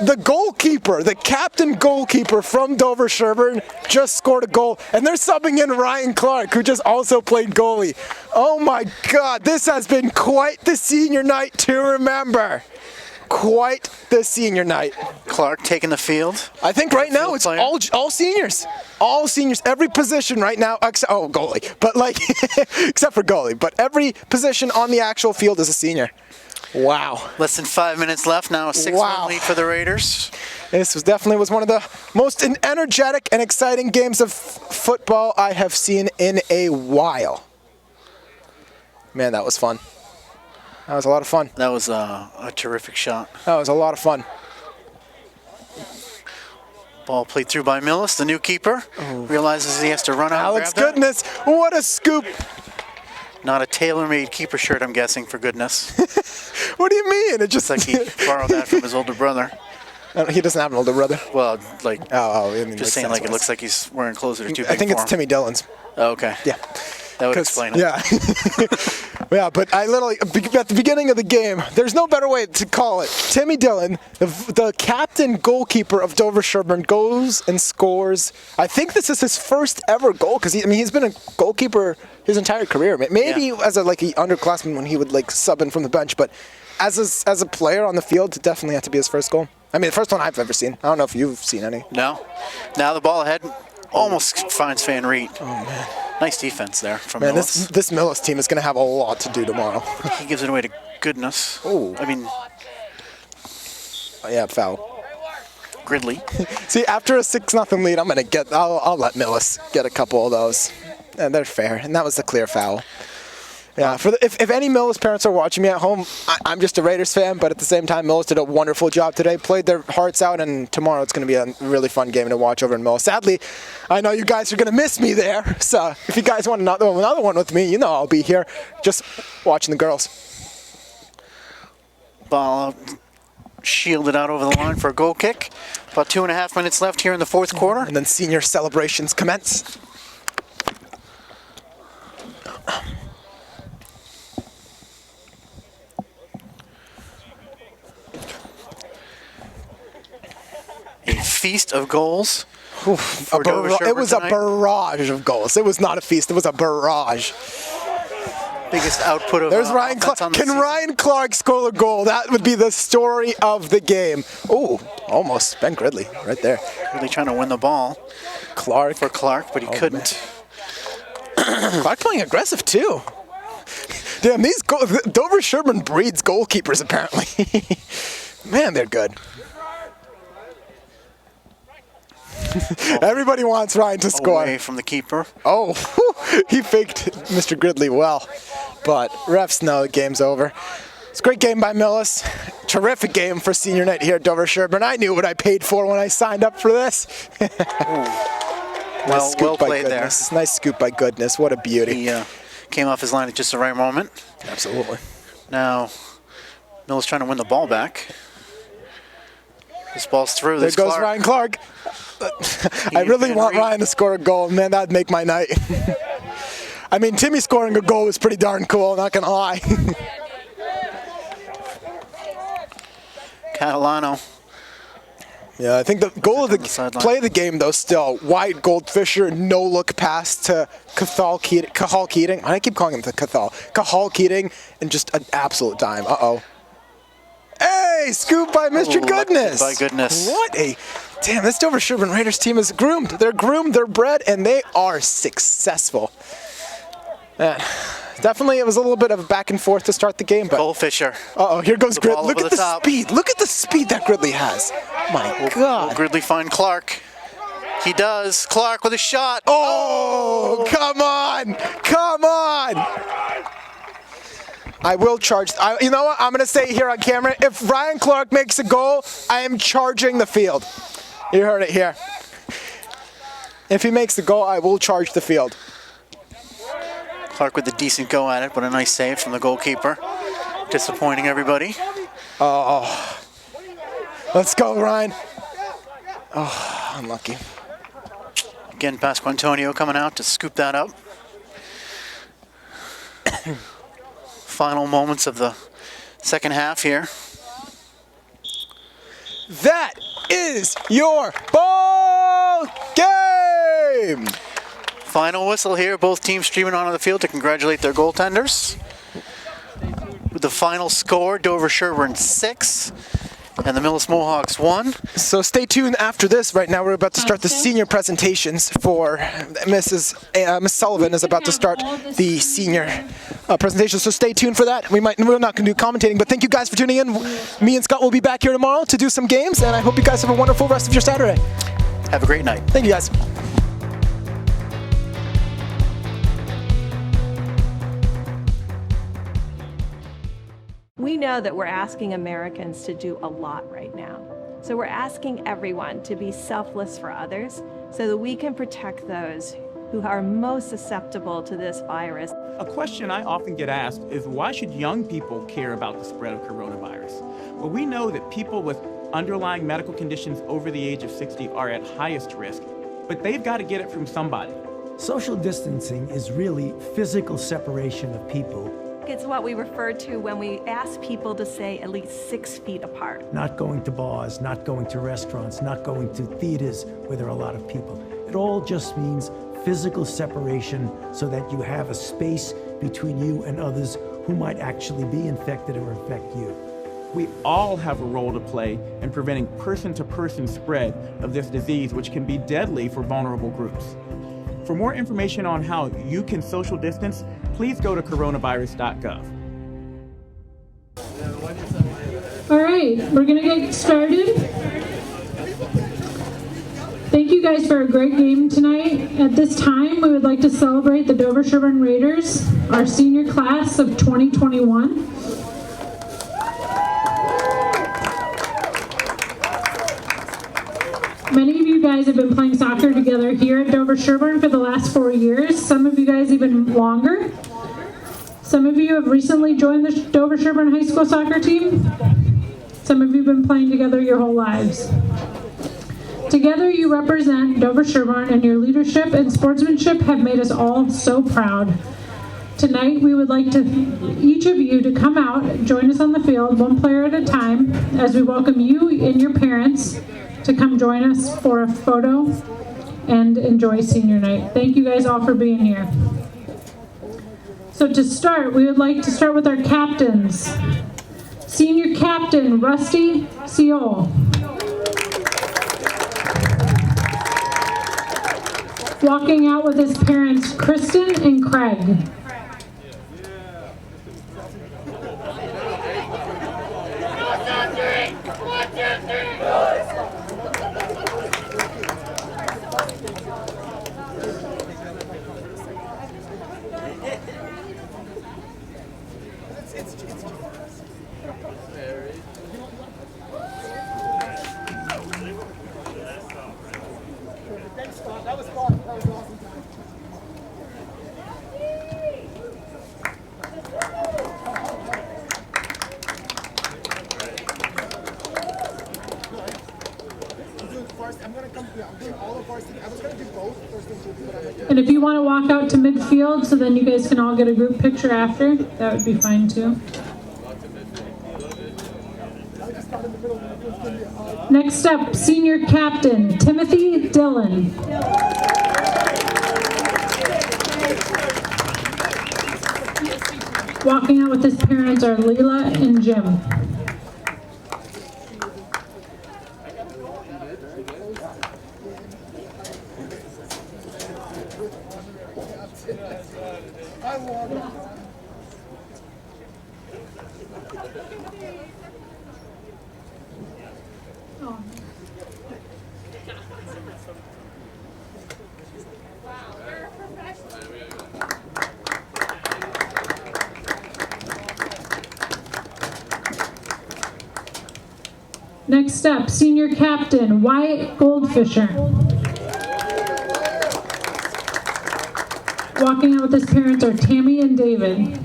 The goalkeeper, the captain goalkeeper from Dover-Sherborn just scored a goal, and they're subbing in Ryan Clark, who just also played goalie. Oh my God, this has been quite the senior night to remember. Quite the senior night. Clark taking the field. I think right now it's all seniors. All seniors, every position right now, goalie, but except for goalie, but every position on the actual field is a senior. Wow. Less than 5 minutes left now, a 6-1 lead for the Raiders. This was one of the most energetic and exciting games of football I have seen in a while. Man, that was fun. That was a lot of fun. That was a terrific shot. That was a lot of fun. Ball played through by Millis, the new keeper. Realizes he has to run out Alex and grab Goodness, what a scoop. Not a tailor-made keeper shirt, I'm guessing, for Goodness. What do you mean? It just Looks like he borrowed that from his older brother. He doesn't have an older brother. Well, Just saying, it looks like he's wearing clothes that are too big I think for it's him. Timmy Dillon's. Oh, okay. Yeah. That would explain it. Yeah. Yeah, but I literally, at the beginning of the game, there's no better way to call it. Timmy Dillon, the captain goalkeeper of Dover-Sherborn, goes and scores. I think this is his first ever goal, because he's been a goalkeeper his entire career. Maybe as an underclassman when he would sub in from the bench, but as a player on the field, it definitely had to be his first goal. The first one I've ever seen. I don't know if you've seen any. No. Now the ball ahead almost finds Van Riet. Oh, man. Nice defense there from Man, Millis. this Millis team is going to have a lot to do tomorrow. He gives it away to goodness. Oh. I mean, Oh, yeah, foul. Gridley. See, after a 6-0 lead, I'll let Millis get a couple of those. And they're fair, and that was the clear foul. Yeah, if any Millis parents are watching me at home, I'm just a Raiders fan, but at the same time, Millis did a wonderful job today, played their hearts out, and tomorrow it's going to be a really fun game to watch over in Millis. Sadly, I know you guys are going to miss me there, so if you guys want another one with me, you know I'll be here just watching the girls. Ball shielded out over the line for a goal kick. About 2.5 minutes left here in the fourth quarter. And then senior celebrations commence. A feast of goals. Oof, Dover-Sherborn it was a tonight. barrage of goals. It was not a feast, it was a barrage. Biggest output of There's Ryan offense Clark. on the Can season. Ryan Clark score a goal? That would be the story of the game. Oh, almost. Ben Gridley right there. Really trying to win the ball Clark. for Clark, but he couldn't. Clark playing aggressive too. Damn, Dover-Sherborn breeds goalkeepers apparently. Man, they're good. Everybody wants Ryan to score. Away from the keeper. Oh, whew, he faked Mr. Gridley well, but refs know the game's over. It's a great game by Millis. Terrific game for senior night here at Dover-Sherborn. I knew what I paid for when I signed up for this. Well played there. Nice scoop by Goodness. What a beauty. He came off his line at just the right moment. Absolutely. Now, Millis trying to win the ball back. This ball's through. There This goes Clark. Ryan Clark. I really want Ryan to score a goal. Man, that'd make my night. I mean, Timmy scoring a goal was pretty darn cool, not gonna lie. Catalano. Yeah, I think the goal of the sideline. play of the game, though, still White Goldfisher no-look pass to Cahal Keating. I keep calling him the Cahal Keating, and just an absolute dime. Uh-oh. Hey, scoop by Mr. Goodness. By Goodness. What a... Damn, this Dover-Sherborn Raiders team is groomed. They're groomed, they're bred, and they are successful. Man, definitely it was a little bit of a back and forth to start the game, but... Goldfisher. Uh-oh, here goes Gridley. ball Look over at the the top. speed. Look at the speed that Gridley has. My God. Will Gridley find Clark? He does. Clark with a shot. Oh, come on. Come on. I will charge. You know what? I'm going to say here on camera, if Ryan Clark makes a goal, I am charging the field. You heard it here. If he makes the goal, I will charge the field. Clark with a decent go at it, but a nice save from the goalkeeper. Disappointing everybody. Oh. Let's go, Ryan. Oh, unlucky. Again, Pasco Antonio coming out to scoop that up. Final moments of the second half here. That is your ball game. Final whistle here. Both teams streaming onto the field to congratulate their goaltenders. With the final score, Dover-Sherborn 6 and the Millis Mohawks 1. So stay tuned after this. Right now we're about to start the senior presentations for Miss Sullivan is about to start the senior presentation. So stay tuned for that. We're not going to do commentating, but thank you guys for tuning in. Me and Scott will be back here tomorrow to do some games, and I hope you guys have a wonderful rest of your Saturday. Have a great night. Thank you guys. We know that we're asking Americans to do a lot right now. So we're asking everyone to be selfless for others so that we can protect those who are most susceptible to this virus. A question I often get asked is why should young people care about the spread of coronavirus? Well, we know that people with underlying medical conditions over the age of 60 are at highest risk, but they've got to get it from somebody. Social distancing is really physical separation of people. It's what we refer to when we ask people to stay at least 6 feet apart. Not going to bars, not going to restaurants, not going to theaters where there are a lot of people. It all just means physical separation so that you have a space between you and others who might actually be infected or infect you. We all have a role to play in preventing person-to-person spread of this disease, which can be deadly for vulnerable groups. For more information on how you can social distance, please go to coronavirus.gov. All right, we're going to get started. Thank you guys for a great game tonight. At this time, we would like to celebrate the Dover-Sherborn Raiders, our senior class of 2021. Many of you guys have been playing soccer together here at Dover-Sherborn for the last 4 years, some of you guys even longer. Some of you have recently joined the Dover-Sherborn High School soccer team. Some of you have been playing together your whole lives. Together you represent Dover-Sherborn, and your leadership and sportsmanship have made us all so proud. Tonight we would like each of you to come out, join us on the field, one player at a time, as we welcome you and your parents to come join us for a photo and enjoy senior night. Thank you guys all for being here. So to start, we would like to start with our captains. Senior captain, Rusty Seol. Walking out with his parents, Kristen and Craig. And if you want to walk out to midfield so then you guys can all get a group picture after, that would be fine too. Next up, senior captain, Timothy Dillon. Walking out with his parents are Leela and Jim. Next up, senior captain, Wyatt Goldfisher. Walking out with his parents are Tammy and David.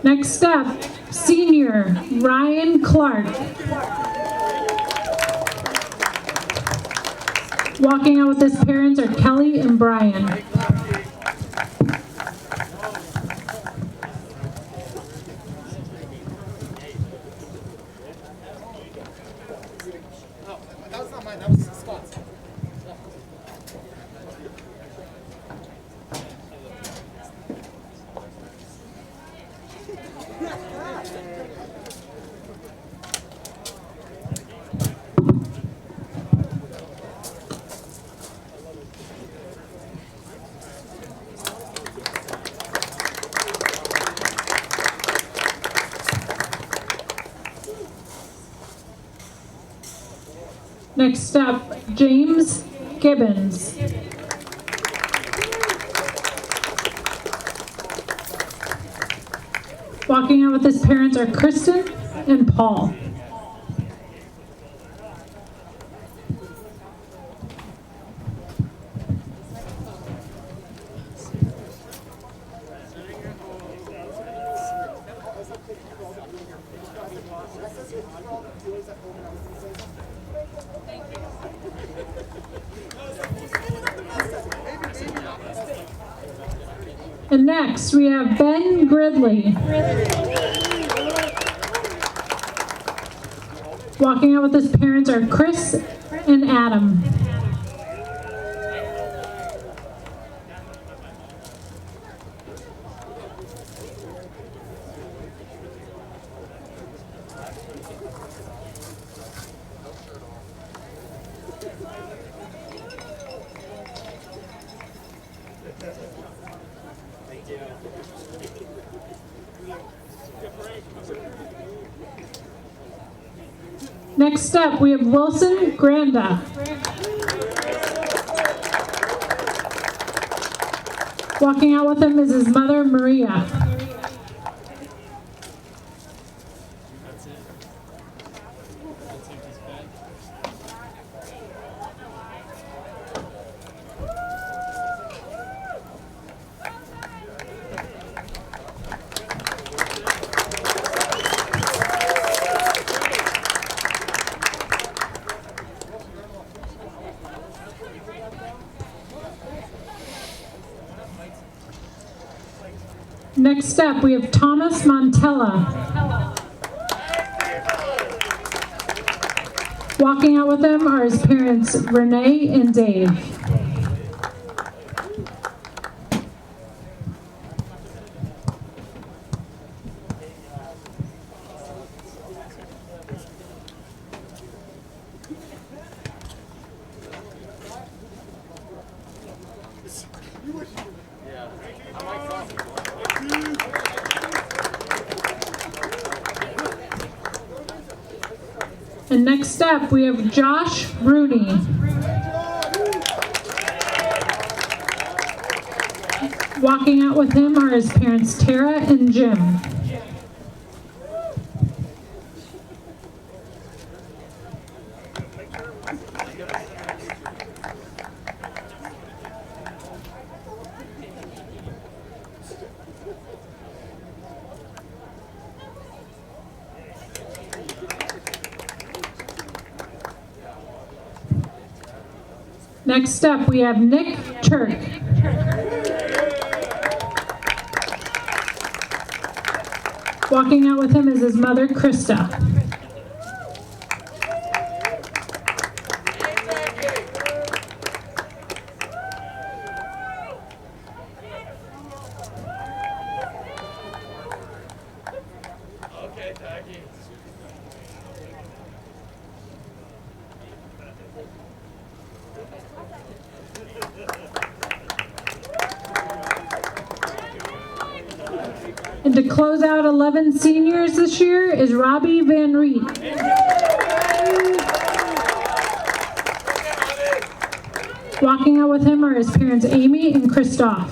Next up, senior Ryan Clark. Walking out with his parents are Kelly and Brian. Next up, James Gibbons. Walking out with his parents are Kristen and Paul. And next, we have Ben Gridley. Walking out with his parents are Chris and Adam. Next up, we have Wilson Granda. Walking out with him is his mother, Maria. Next up, we have Thomas Montella. Walking out with him are his parents, Renee and Dave. And next up, we have Josh Rooney. Walking out with him are his parents, Tara and Jim. Next up, we have Nick Turk. Walking out with him is his mother, Krista. And to close out 11 seniors this year is Robbie Van Riet. Walking out with him are his parents, Amy and Christoph.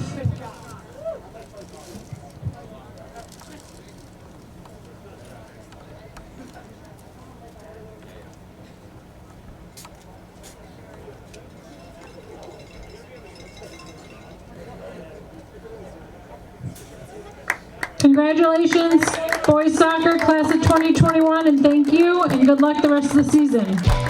Congratulations, boys soccer class of 2021, and thank you, and good luck the rest of the season.